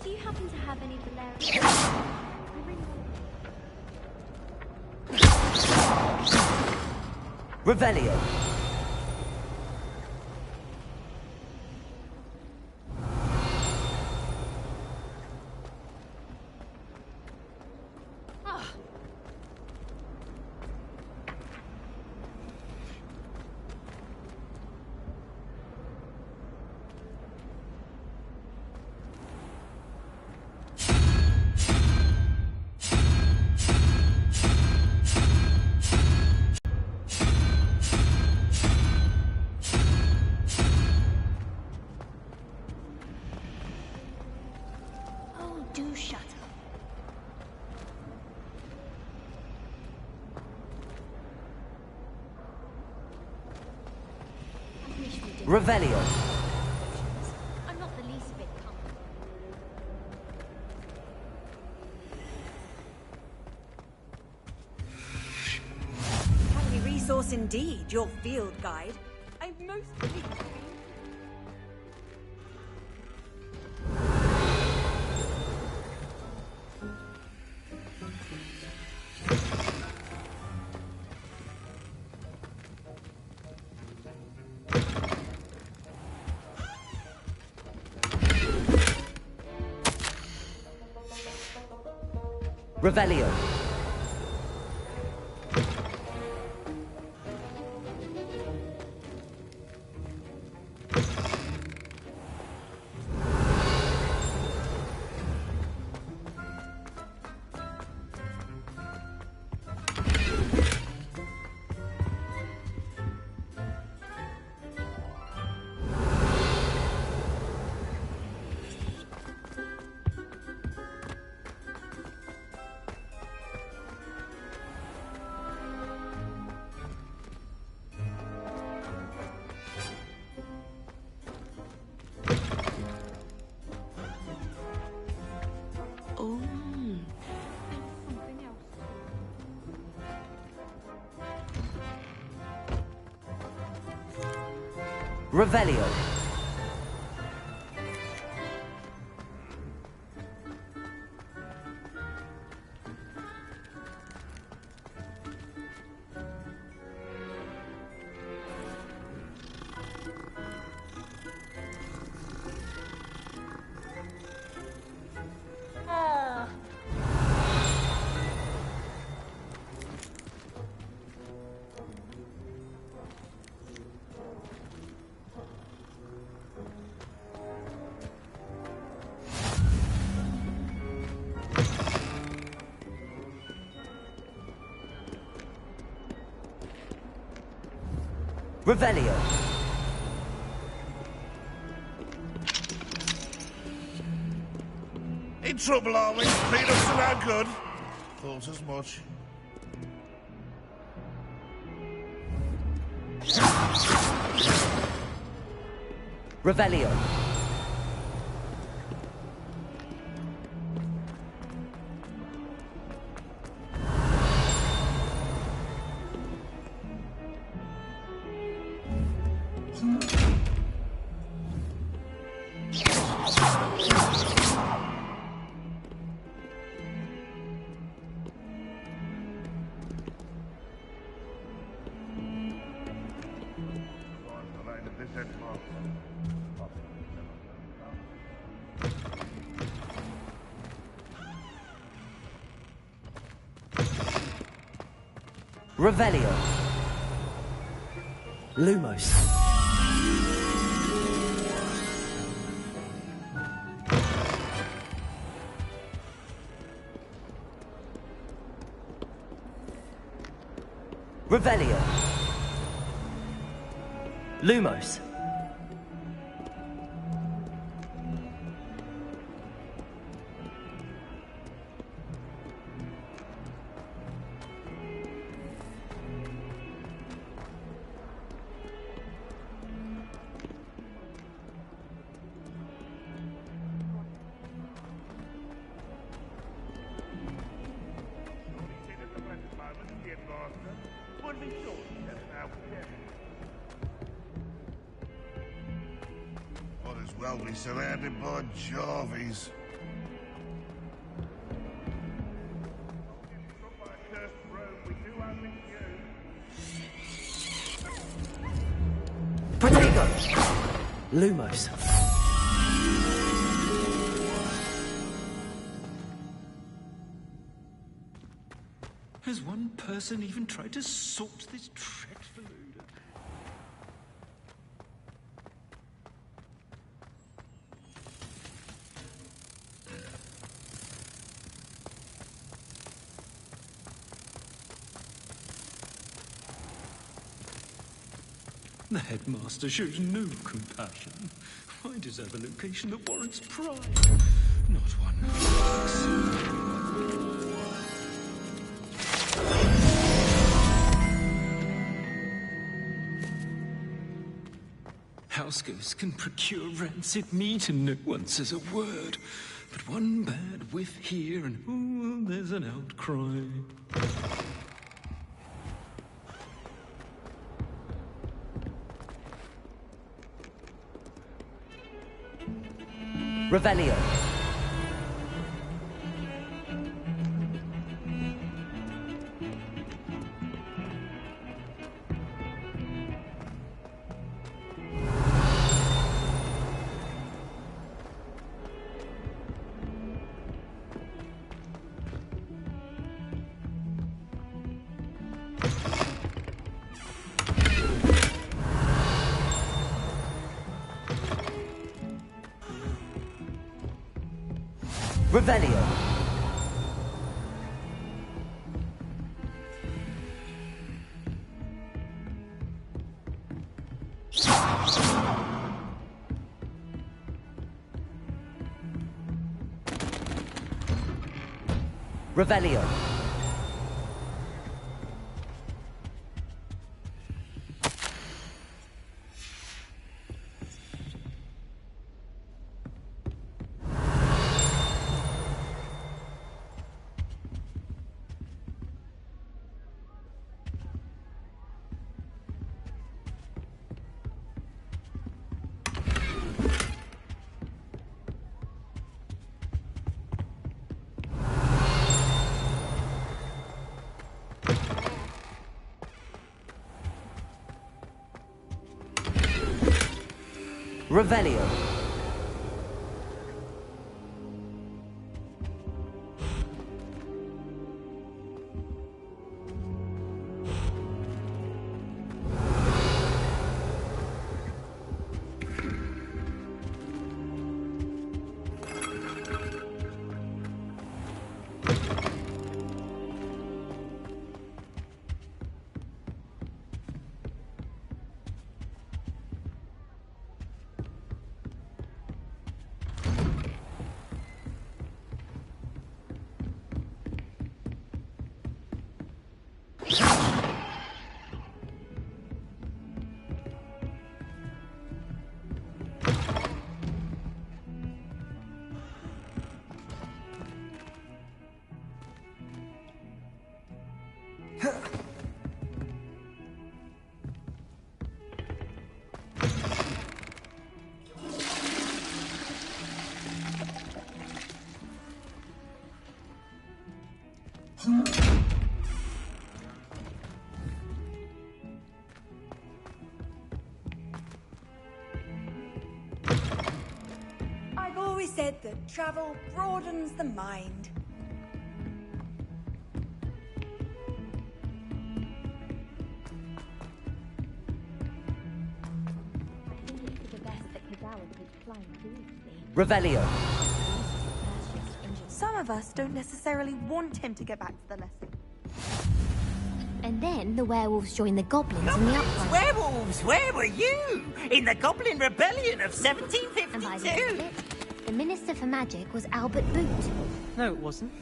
Do you happen to have any Valerian? Revelio. Revelio. I'm not the least bit comfortable. Handy resource indeed, your field guide. I mostly... Revelio. Revelio. Revelio. In trouble, are we? Beat us to no good. Thought as much. Revelio. Revelio. Lumos. Revelio. Lumos. Might as well be surrounded by Jarvies. Protego. Lumos. Has one person even tried to sort this dreadful odor? The headmaster shows no compassion. I deserve a location that warrants pride, not one. House ghosts can procure rancid meat and no one says a word. But one bad whiff here and ooh, there's an outcry. Revelio. Revelio. Revelio. Revelio. I've always said that travel broadens the mind. Revelio. Some of us don't necessarily want him to get back to the lesson. And then the werewolves joined the goblins in the uprising. Werewolves, where were you? In the Goblin Rebellion of And by the end of 1752? it, the Minister for Magic was Albert Boot. No, it wasn't.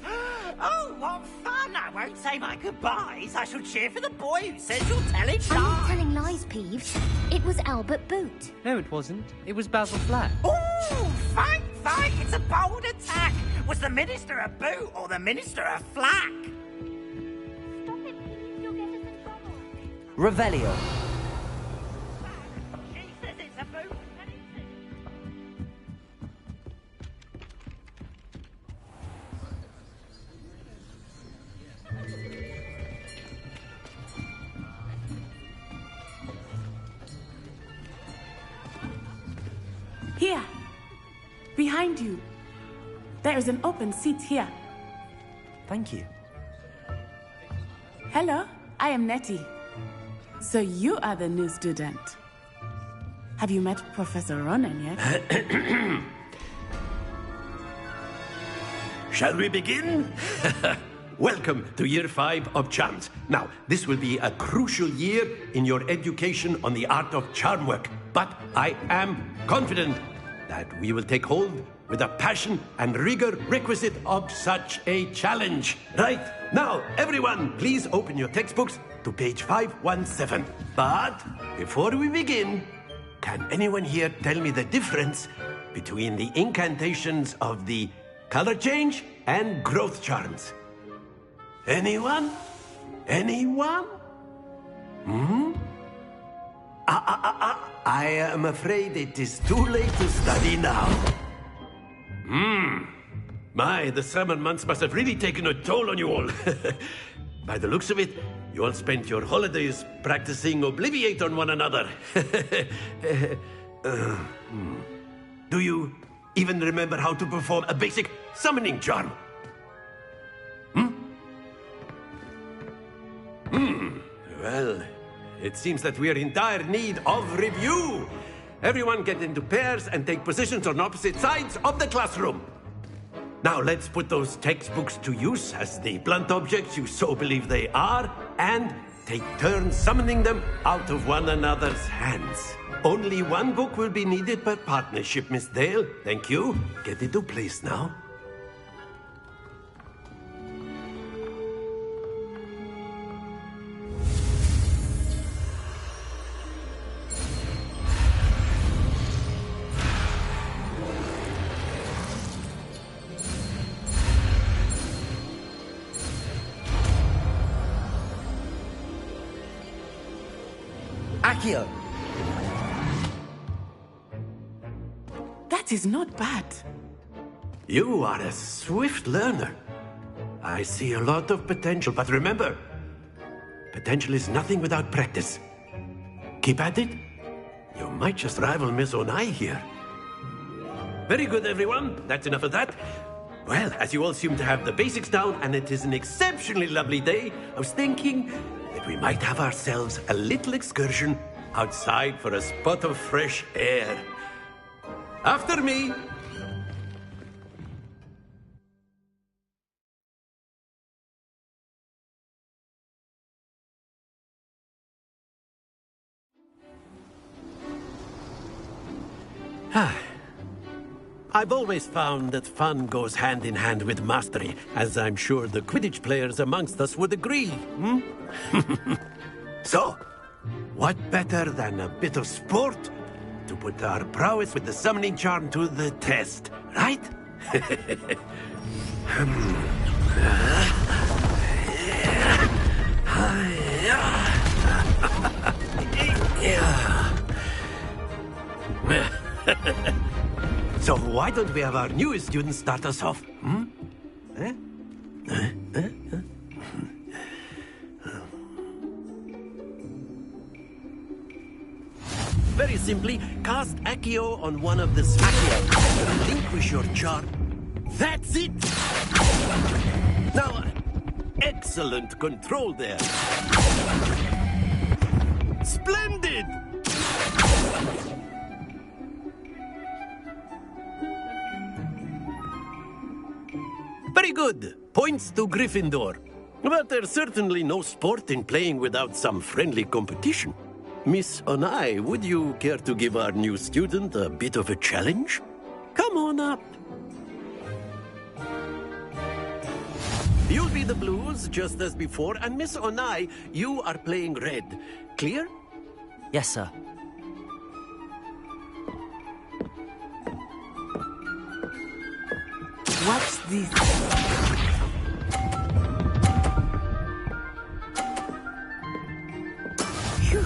Oh, what fun! I won't say my goodbyes. I shall cheer for the boy who says you're telling I'm not lies. telling lies, Peeves. It was Albert Boot. No, it wasn't. It was Basil Flack. Ooh, fight! It's a bold attack. Was the Minister a boot or the Minister a flack? Revelio. She says it's a boot. Here. Behind you. There is an open seat here. Thank you. Hello, I am Nettie. So you are the new student. Have you met Professor Ronan yet? Shall we begin? Welcome to Year 5 of Charms. Now, this will be a crucial year in your education on the art of charm work. But I am confident that we will take hold with the passion and rigor requisite of such a challenge. Right, now, everyone, please open your textbooks to page 517. But before we begin, Can anyone here tell me the difference between the incantations of the color change and growth charms? Anyone? Anyone? Hmm? I am afraid it is too late to study now. My, the summer months must have really taken a toll on you all. By the looks of it, you all spent your holidays practicing Obliviate on one another. Do you even remember how to perform a basic summoning charm? Well, it seems that we are in dire need of review. Everyone get into pairs and take positions on opposite sides of the classroom. Now let's put those textbooks to use as the blunt objects you so believe they are, and take turns summoning them out of one another's hands. Only one book will be needed per partnership, Miss Dale. Thank you. Get into place now. Accio! That is not bad. You are a swift learner. I see a lot of potential, but remember, potential is nothing without practice. Keep at it. You might just rival Miss Onai here. Very good, everyone. That's enough of that. Well, as you all seem to have the basics down, and it is an exceptionally lovely day, I was thinking that we might have ourselves a little excursion outside for a spot of fresh air. After me. I've always found that fun goes hand in hand with mastery, as I'm sure the Quidditch players amongst us would agree. So, what better than a bit of sport to put our prowess with the summoning charm to the test, right? So why don't we have our newest student start us off? Very simply, cast Accio on one of the spheres. Relinquish your charm. That's it! Now, excellent control there. Splendid! Very good. Points to Gryffindor. But there's certainly no sport in playing without some friendly competition. Miss Onai, would you care to give our new student a bit of a challenge? Come on up. You'll be the blues, just as before, and Miss Onai, you are playing red. Clear? Yes, sir. What's this? Phew.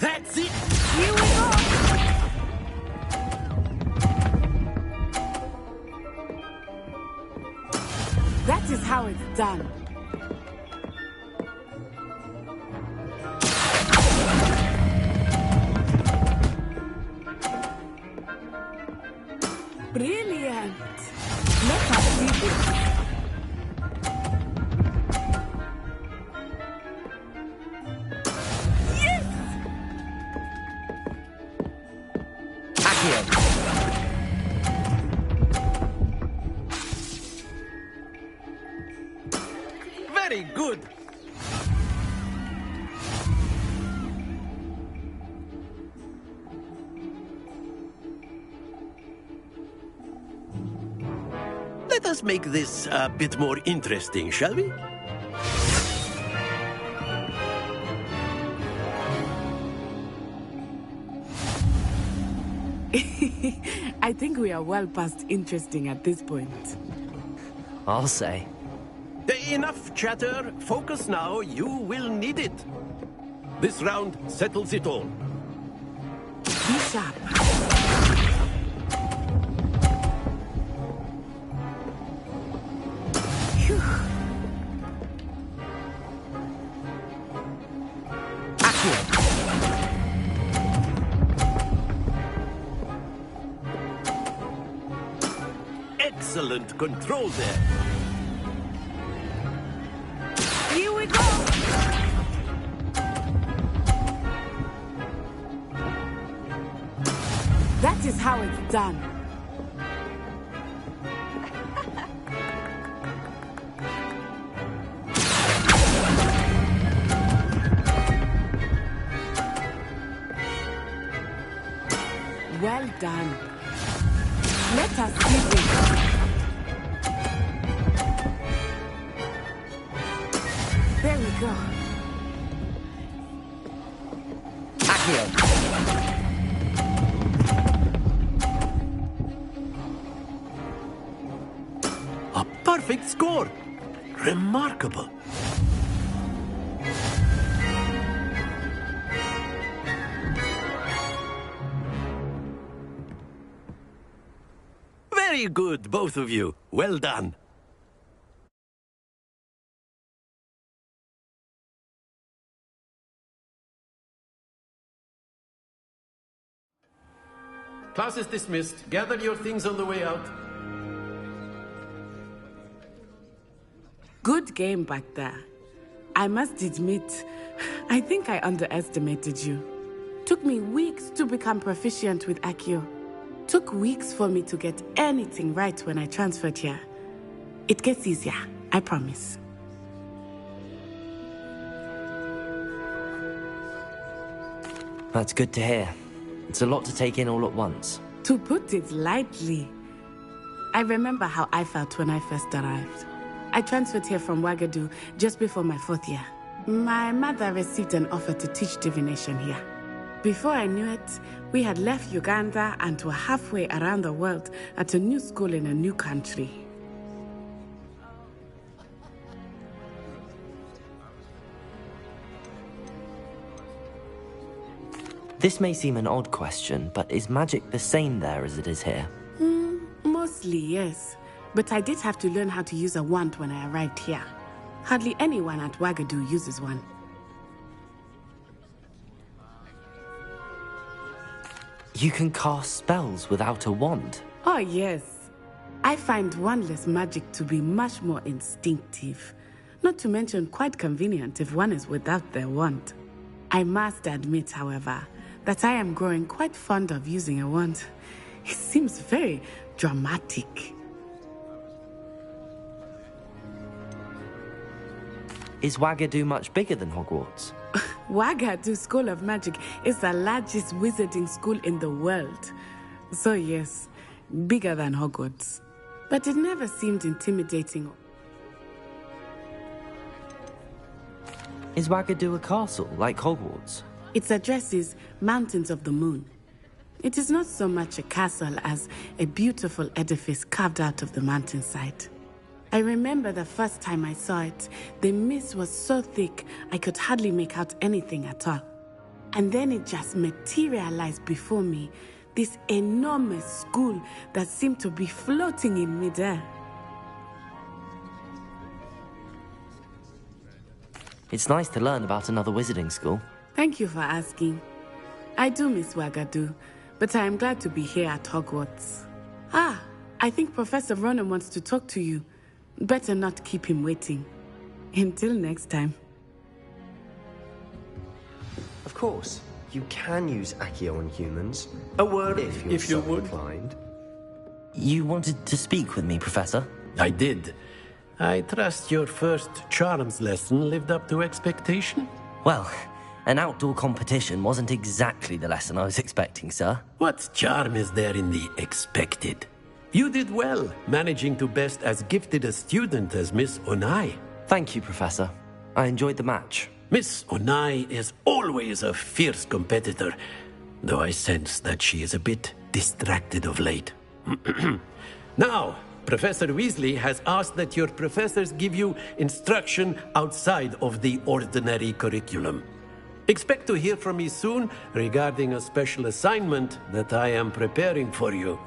That's it! Here we go! That is how it's done. Brilliant! Let us see this. Very good. us make this a bit more interesting, shall we? I think we are well past interesting at this point. I'll say. Enough chatter. Focus now. You will need it. This round settles it all. Be sharp. Phew. Excellent control there. Here we go! That is how it's done. Well done. Let us give it. There we go. Accio. A perfect score. Remarkable. Very good, both of you. Well done. Class is dismissed. Gather your things on the way out. Good game back there. I must admit, I think I underestimated you. Took me weeks to become proficient with Accio. Took weeks for me to get anything right when I transferred here. It gets easier, I promise. That's good to hear. It's a lot to take in all at once. To put it lightly, I remember how I felt when I first arrived. I transferred here from Wagadu just before my 4th year. My mother received an offer to teach divination here. Before I knew it, we had left Uganda and were halfway around the world at a new school in a new country. This may seem an odd question, but is magic the same there as it is here? Mostly, yes. But I did have to learn how to use a wand when I arrived here. Hardly anyone at Wagadu uses one. You can cast spells without a wand? Oh, yes. I find wandless magic to be much more instinctive. Not to mention quite convenient if one is without their wand. I must admit, however, that I am growing quite fond of using a wand. It seems very dramatic. Is Wagadu much bigger than Hogwarts? Wagadu School of Magic is the largest wizarding school in the world. So yes, bigger than Hogwarts. But it never seemed intimidating. Is Wagadu a castle, like Hogwarts? Its address is Mountains of the Moon. It is not so much a castle as a beautiful edifice carved out of the mountainside. I remember the first time I saw it, the mist was so thick I could hardly make out anything at all. And then it just materialized before me, this enormous school that seemed to be floating in midair. It's nice to learn about another wizarding school. Thank you for asking. I do miss Wagadu, but I am glad to be here at Hogwarts. Ah, I think Professor Ronen wants to talk to you. Better not keep him waiting. Until next time. Of course, you can use Accio on humans. A word if you're so inclined. You wanted to speak with me, Professor? I did. I trust your first charms lesson lived up to expectation? Well, an outdoor competition wasn't exactly the lesson I was expecting, sir. What charm is there in the expected? You did well, managing to best as gifted a student as Miss Onai. Thank you, Professor. I enjoyed the match. Miss Onai is always a fierce competitor, though I sense that she is a bit distracted of late. Now, Professor Weasley has asked that your professors give you instruction outside of the ordinary curriculum. Expect to hear from me soon regarding a special assignment that I am preparing for you.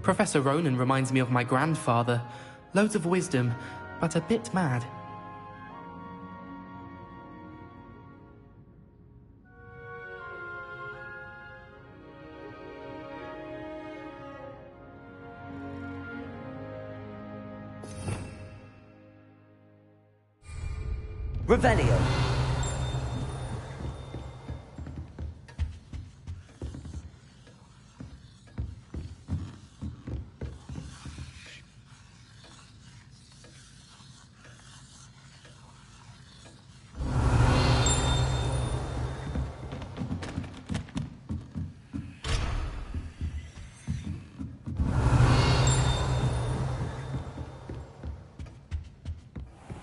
Professor Ronan reminds me of my grandfather. Loads of wisdom, but a bit mad. Revelio.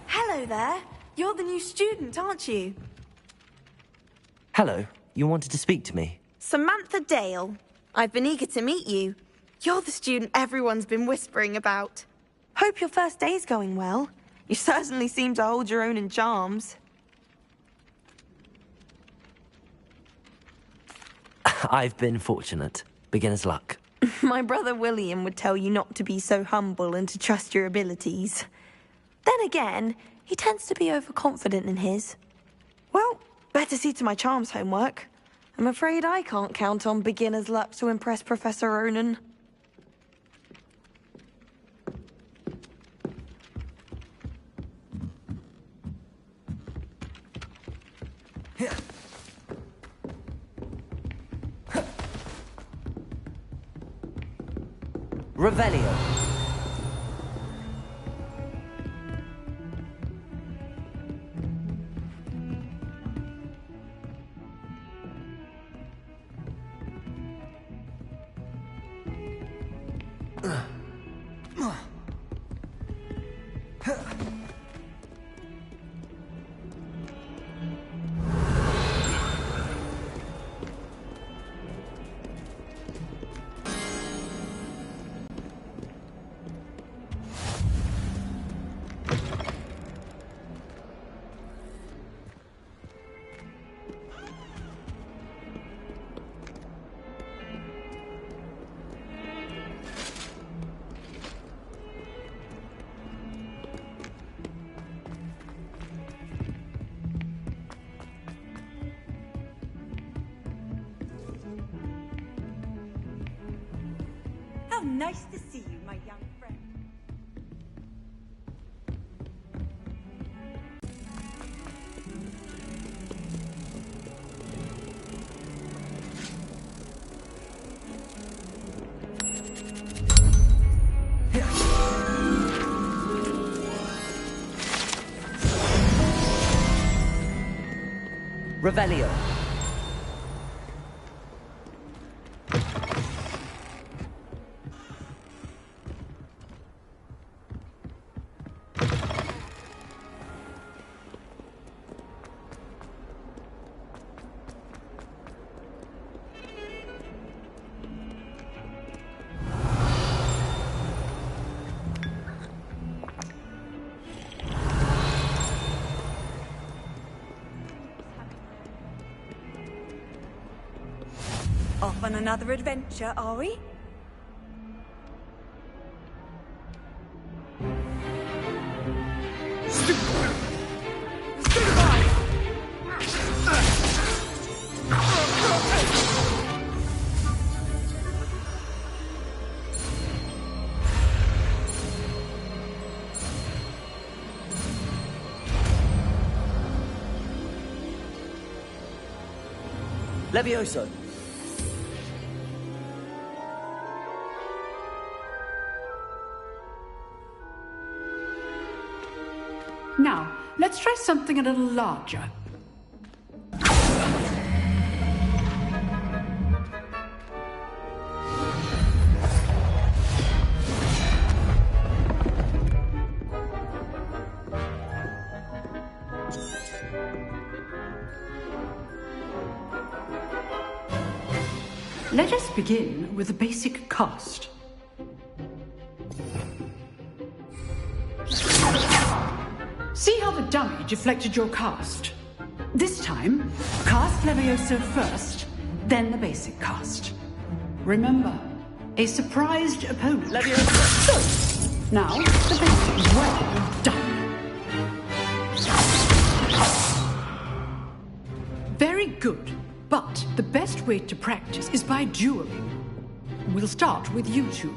Hello there. You're the new student, aren't you? Hello. You wanted to speak to me? Samantha Dale. I've been eager to meet you. You're the student everyone's been whispering about. Hope your first day's going well. You certainly seem to hold your own in charms. I've been fortunate. Beginner's luck. My brother William would tell you not to be so humble and to trust your abilities. Then again, he tends to be overconfident in his. Well, better see to my charms homework. I'm afraid I can't count on beginner's luck to impress Professor Ronan. Revelio. How nice to see you, my young friend. Revelio. Off on another adventure, are we? Levioso. Now, let's try something a little larger. Let us begin with the basic cast. See how the dummy deflected your cast? This time, cast Levioso first, then the basic cast. Remember, a surprised opponent. So, now, the basics. Well done. Very good, but the best way to practice is by dueling. We'll start with you two.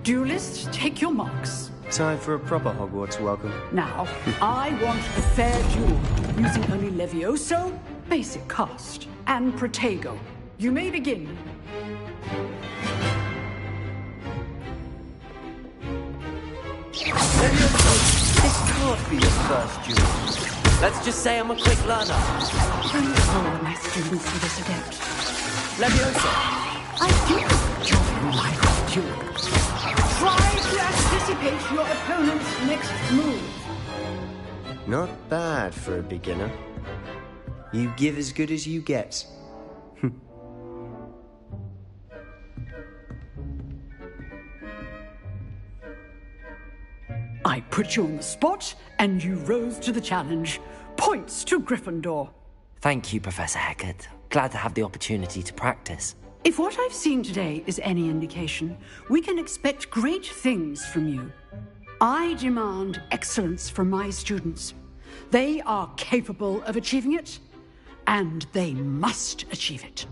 Duelists, take your marks. Time for a proper Hogwarts welcome. Now, I want a fair duel, using only Levioso, basic cast, and Protego. You may begin. This can't be your first duel. Let's just say I'm a quick learner. Thank all my students for this adept. Leviosa! I do enjoy my duel. Try to anticipate your opponent's next move. Not bad for a beginner. You give as good as you get. I put you on the spot, and you rose to the challenge. Points to Gryffindor. Thank you, Professor Hecat. Glad to have the opportunity to practice. If what I've seen today is any indication, we can expect great things from you. I demand excellence from my students. They are capable of achieving it, and they must achieve it.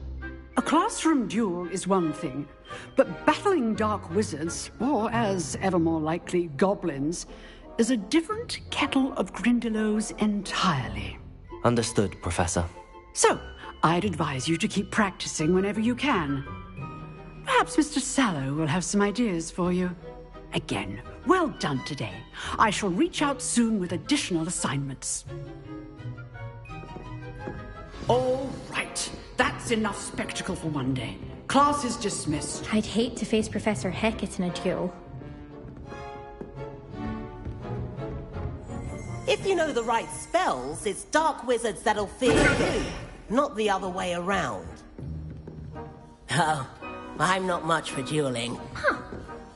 A classroom duel is one thing, but battling dark wizards, or as ever more likely, goblins, is a different kettle of Grindylows entirely. Understood, Professor. So, I'd advise you to keep practicing whenever you can. Perhaps Mr. Sallow will have some ideas for you. Again, well done today. I shall reach out soon with additional assignments. All right. That's enough spectacle for one day. Class is dismissed. I'd hate to face Professor Hecat in a duel. If you know the right spells, it's dark wizards that'll fear you, not the other way around. Oh, I'm not much for dueling. Huh.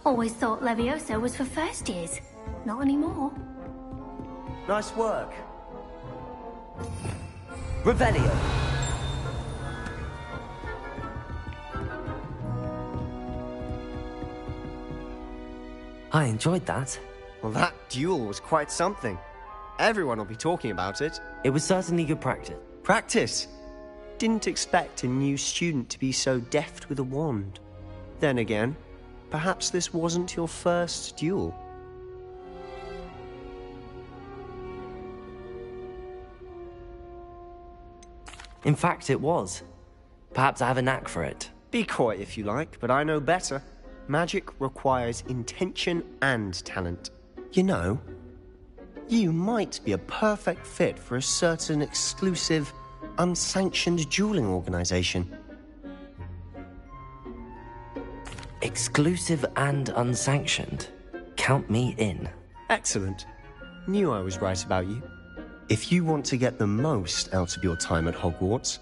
Always thought Levioso was for first years. Not anymore. Nice work. Revelio. I enjoyed that. Well, that duel was quite something. Everyone will be talking about it. It was certainly good practice. Practice? Didn't expect a new student to be so deft with a wand. Then again, perhaps this wasn't your first duel. In fact, it was. Perhaps I have a knack for it. Be coy if you like, but I know better. Magic requires intention and talent. You know, you might be a perfect fit for a certain exclusive, unsanctioned dueling organization. Exclusive and unsanctioned? Count me in. Excellent. Knew I was right about you. If you want to get the most out of your time at Hogwarts,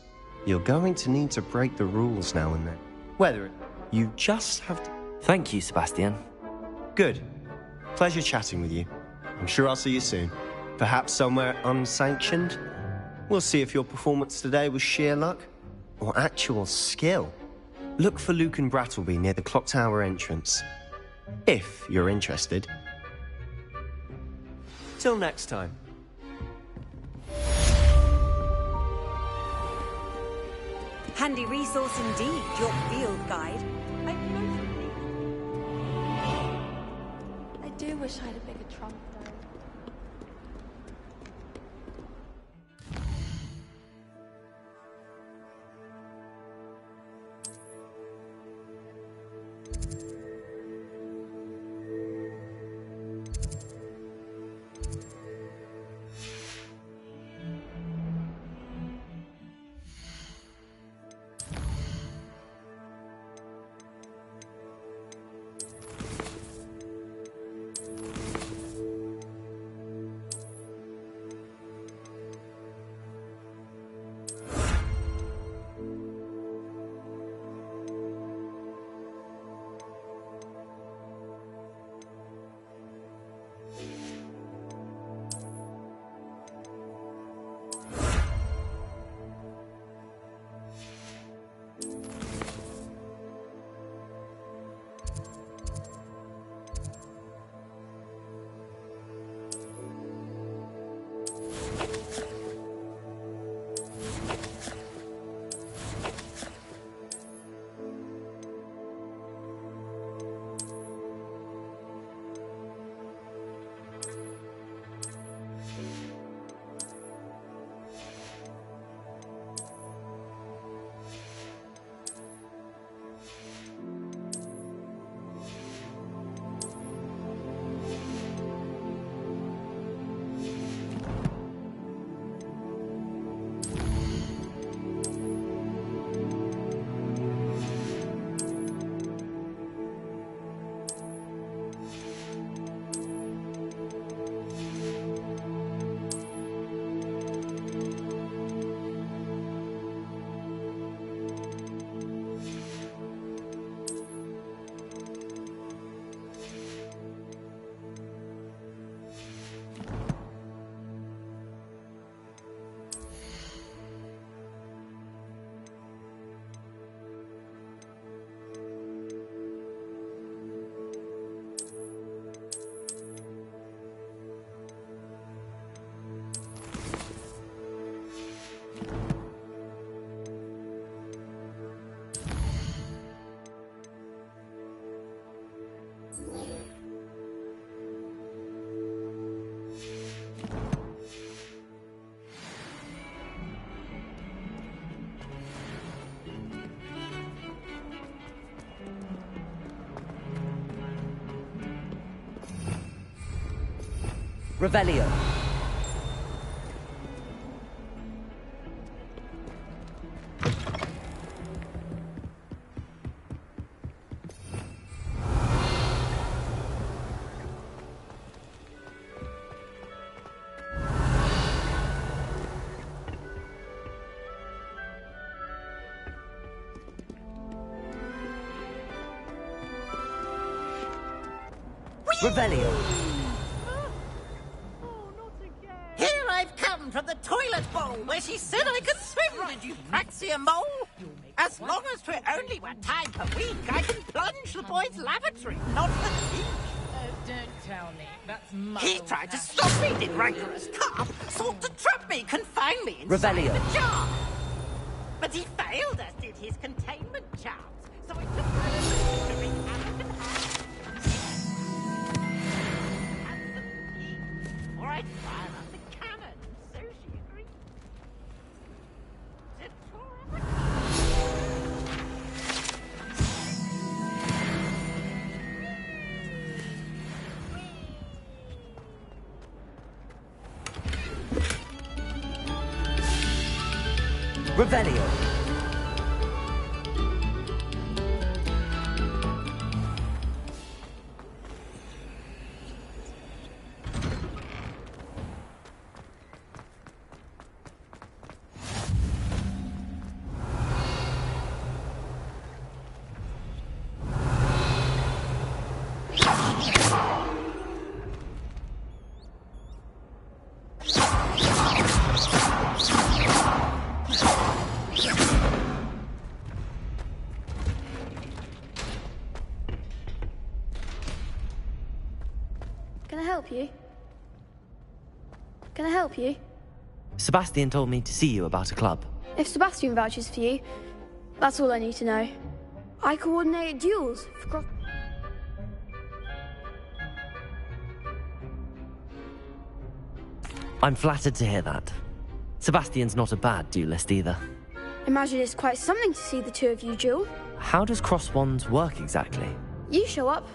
you're going to need to break the rules now and then. Whether you just have to... Thank you, Sebastian. Good. Pleasure chatting with you. I'm sure I'll see you soon. Perhaps somewhere unsanctioned? We'll see if your performance today was sheer luck or actual skill. Look for Luke and Brattleby near the Clock Tower entrance. If you're interested. Till next time. Handy resource indeed, your field guide. I do wish I had a bigger trunk, though. Revelio. Revelio. Here I've come from the toilet bowl where she said I could swim. Did you praxia mole? As long as 'twere only one time per week, I can plunge the boy's lavatory, not the leak. Don't tell me. That's much. He tried to stop me, did rancorous carp. Sought to trap me, confine me inside Revelio. the jar. But he failed, as did his containment charms. So I took my to wring Anakin or I'd fire up the cannon. So she agreed. It tore up Revelio. Can I help you? Can I help you? Sebastian told me to see you about a club. If Sebastian vouches for you, that's all I need to know. I coordinate duels for I'm flattered to hear that. Sebastian's not a bad duelist either. Imagine it's quite something to see the two of you duel. How does cross wands work exactly? You show up,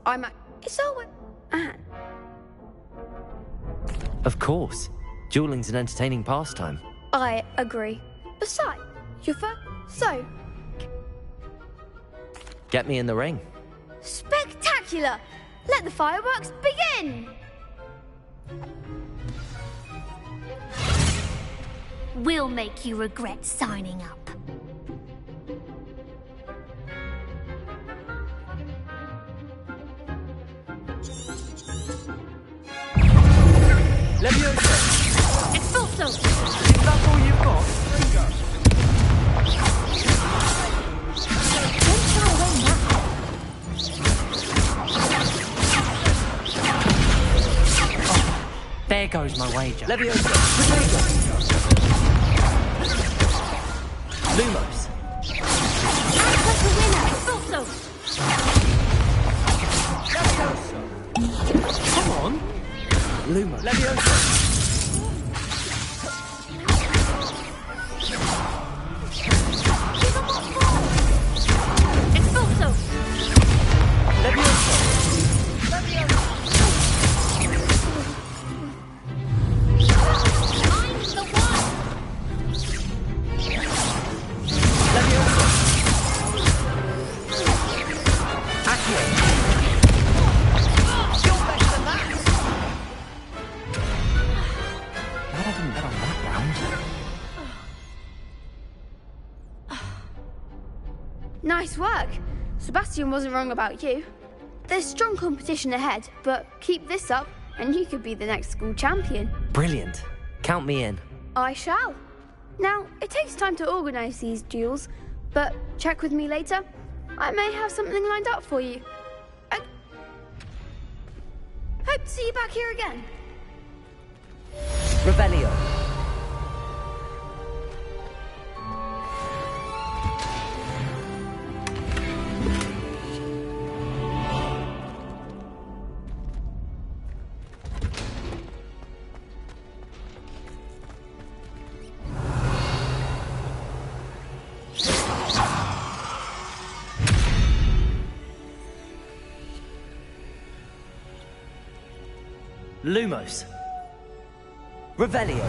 I'm at... It's always... Anne. Of course. Dueling's an entertaining pastime. I agree. Besides, you're so... Get me in the ring. Spectacular! Let the fireworks begin! We'll make you regret signing up. Leviosa! Expulso! Is that all you've got? Oh, there goes my wager. Leviosa! Lumos! Atlas the winner! Expulso! Come on! Lumos! Leviosa! Expulso! Leviosa! I'm the one! Leviosa! Accio! You're better than that! Glad I didn't bet on that round. Nice work. Sebastian wasn't wrong about you. There's strong competition ahead, but keep this up and you could be the next school champion. Brilliant. Count me in. I shall. Now, it takes time to organise these duels, but check with me later. I may have something lined up for you. I hope to see you back here again. Revelio. Lumos. Revelio.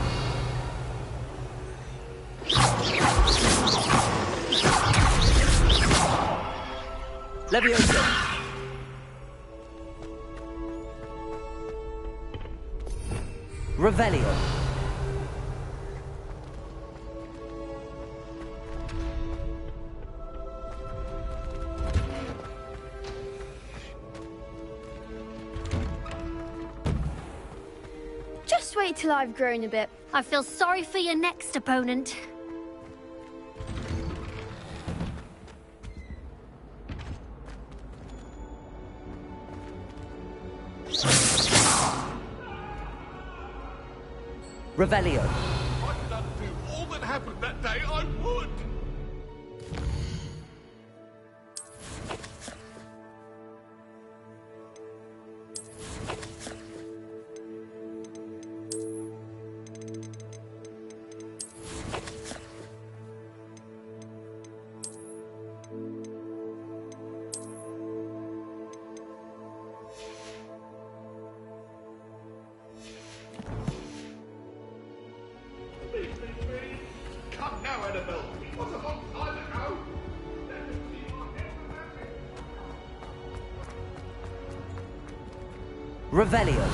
Leviosa. Revelio. Just wait till I've grown a bit. I feel sorry for your next opponent. Revelio. I could undo all that happened that day, I would! Come now, Annabelle. It was a long time ago. Let them see my Revelio.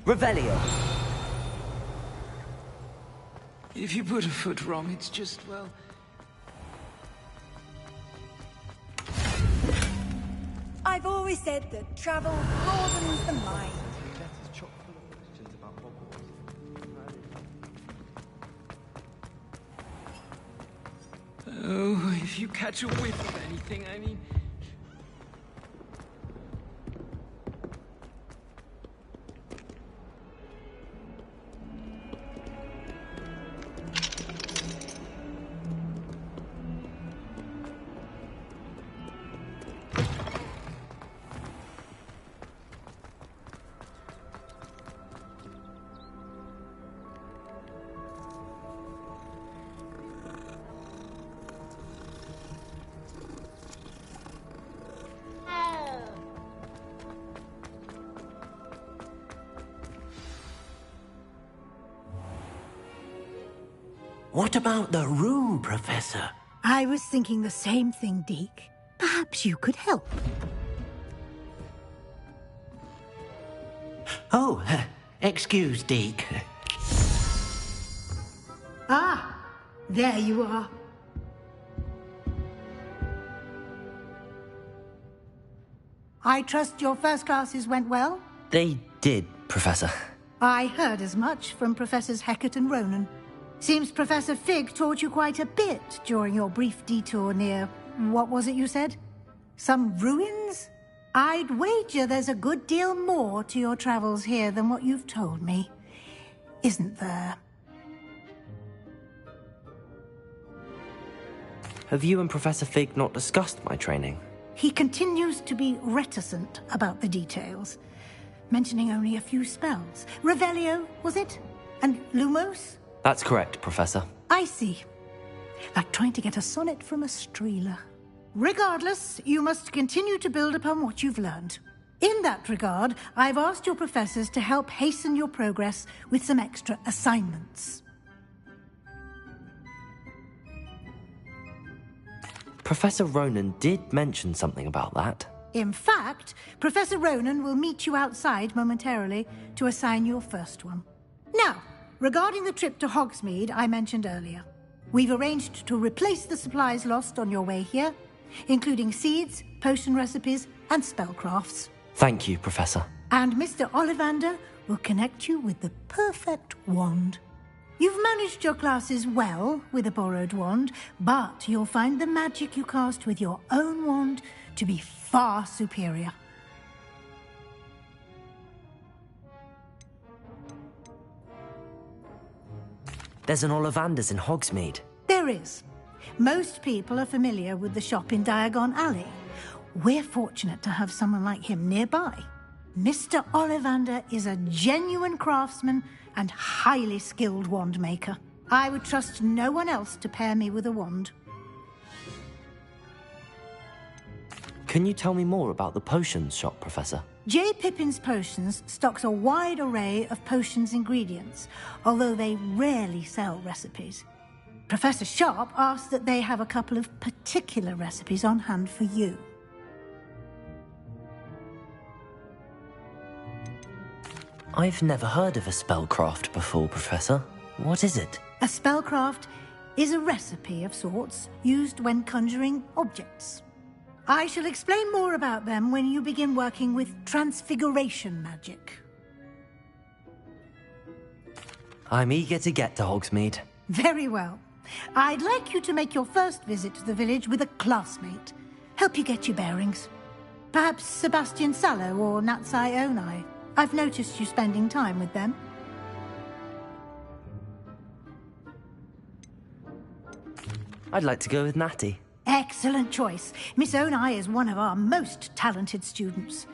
Revelio. If you put a foot wrong, it's just, well... I've always said that travel broadens the mind. Oh, if you catch a whiff of anything, I mean... What about the room, Professor? I was thinking the same thing, Deke. Perhaps you could help. Oh, excuse, Deke. Ah, there you are. I trust your first classes went well? They did, Professor. I heard as much from Professors Hecat and Ronan. Seems Professor Fig taught you quite a bit during your brief detour near... what was it you said? Some ruins? I'd wager there's a good deal more to your travels here than what you've told me. Isn't there? Have you and Professor Fig not discussed my training? He continues to be reticent about the details, mentioning only a few spells. Revelio, was it? And Lumos? That's correct, Professor. I see. Like trying to get a sonnet from a Streeler. Regardless, you must continue to build upon what you've learned. In that regard, I've asked your professors to help hasten your progress with some extra assignments. Professor Ronan did mention something about that. In fact, Professor Ronan will meet you outside momentarily to assign your first one. Now, regarding the trip to Hogsmeade I mentioned earlier, We've arranged to replace the supplies lost on your way here, including seeds, potion recipes, and spellcrafts. Thank you, Professor. And Mr. Ollivander will connect you with the perfect wand. You've managed your classes well with a borrowed wand, but you'll find the magic you cast with your own wand to be far superior. There's an Ollivander's in Hogsmeade. There is. Most people are familiar with the shop in Diagon Alley. We're fortunate to have someone like him nearby. Mr. Ollivander is a genuine craftsman and highly skilled wand maker. I would trust no one else to pair me with a wand. Can you tell me more about the potions shop, Professor? J. Pippin's Potions stocks a wide array of potions ingredients, although they rarely sell recipes. Professor Sharp asked that they have a couple of particular recipes on hand for you. I've never heard of a spellcraft before, Professor. What is it? A spellcraft is a recipe of sorts used when conjuring objects. I shall explain more about them when you begin working with transfiguration magic. I'm eager to get to Hogsmeade. Very well. I'd like you to make your first visit to the village with a classmate. Help you get your bearings. Perhaps Sebastian Sallow or Natsai Onai. I've noticed you spending time with them. I'd like to go with Natty. Excellent choice. Miss Onai is one of our most talented students.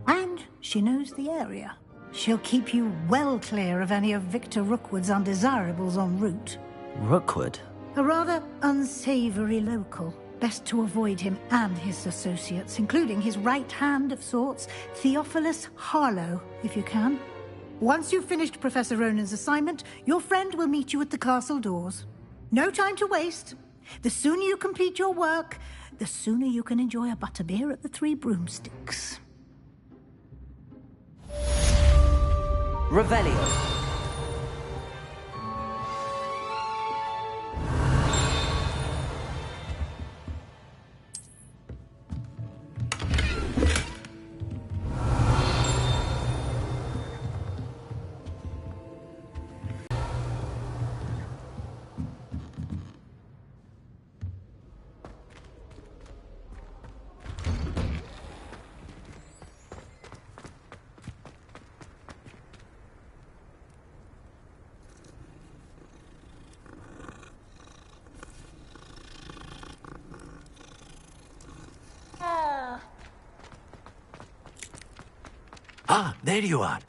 And she knows the area. She'll keep you well clear of any of Victor Rookwood's undesirables en route. Rookwood? A rather unsavory local. Best to avoid him and his associates, including his right hand of sorts, Theophilus Harlow, if you can. Once you've finished Professor Ronan's assignment, your friend will meet you at the castle doors. No time to waste. The sooner you complete your work, the sooner you can enjoy a butterbeer at the Three Broomsticks. Revelio. Ah, there you are.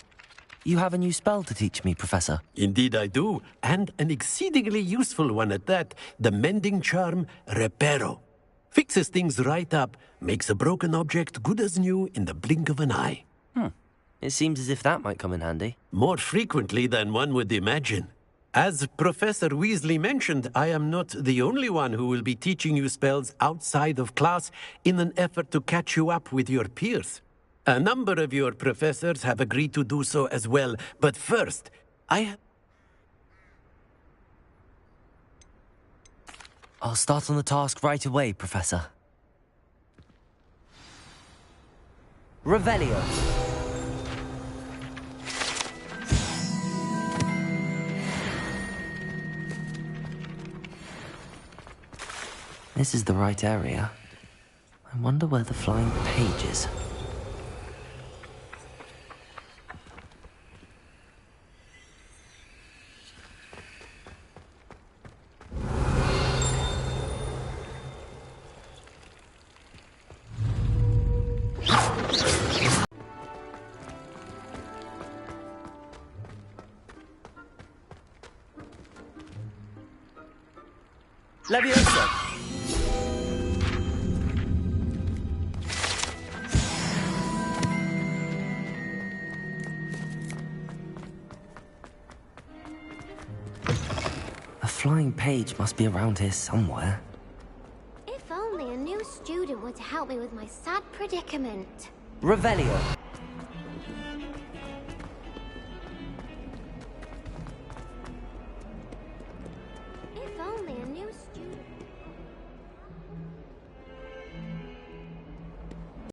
You have a new spell to teach me, Professor. Indeed I do, and an exceedingly useful one at that. The mending charm, Reparo. Fixes things right up, makes a broken object good as new in the blink of an eye. It seems as if that might come in handy. More frequently than one would imagine. As Professor Weasley mentioned, I am not the only one who will be teaching you spells outside of class in an effort to catch you up with your peers. A number of your professors have agreed to do so as well, but first, I'll start on the task right away, Professor. Revelio. This is the right area. I wonder where the flying page is. Leviosa! A flying page must be around here somewhere. If only a new student were to help me with my sad predicament. Revelio.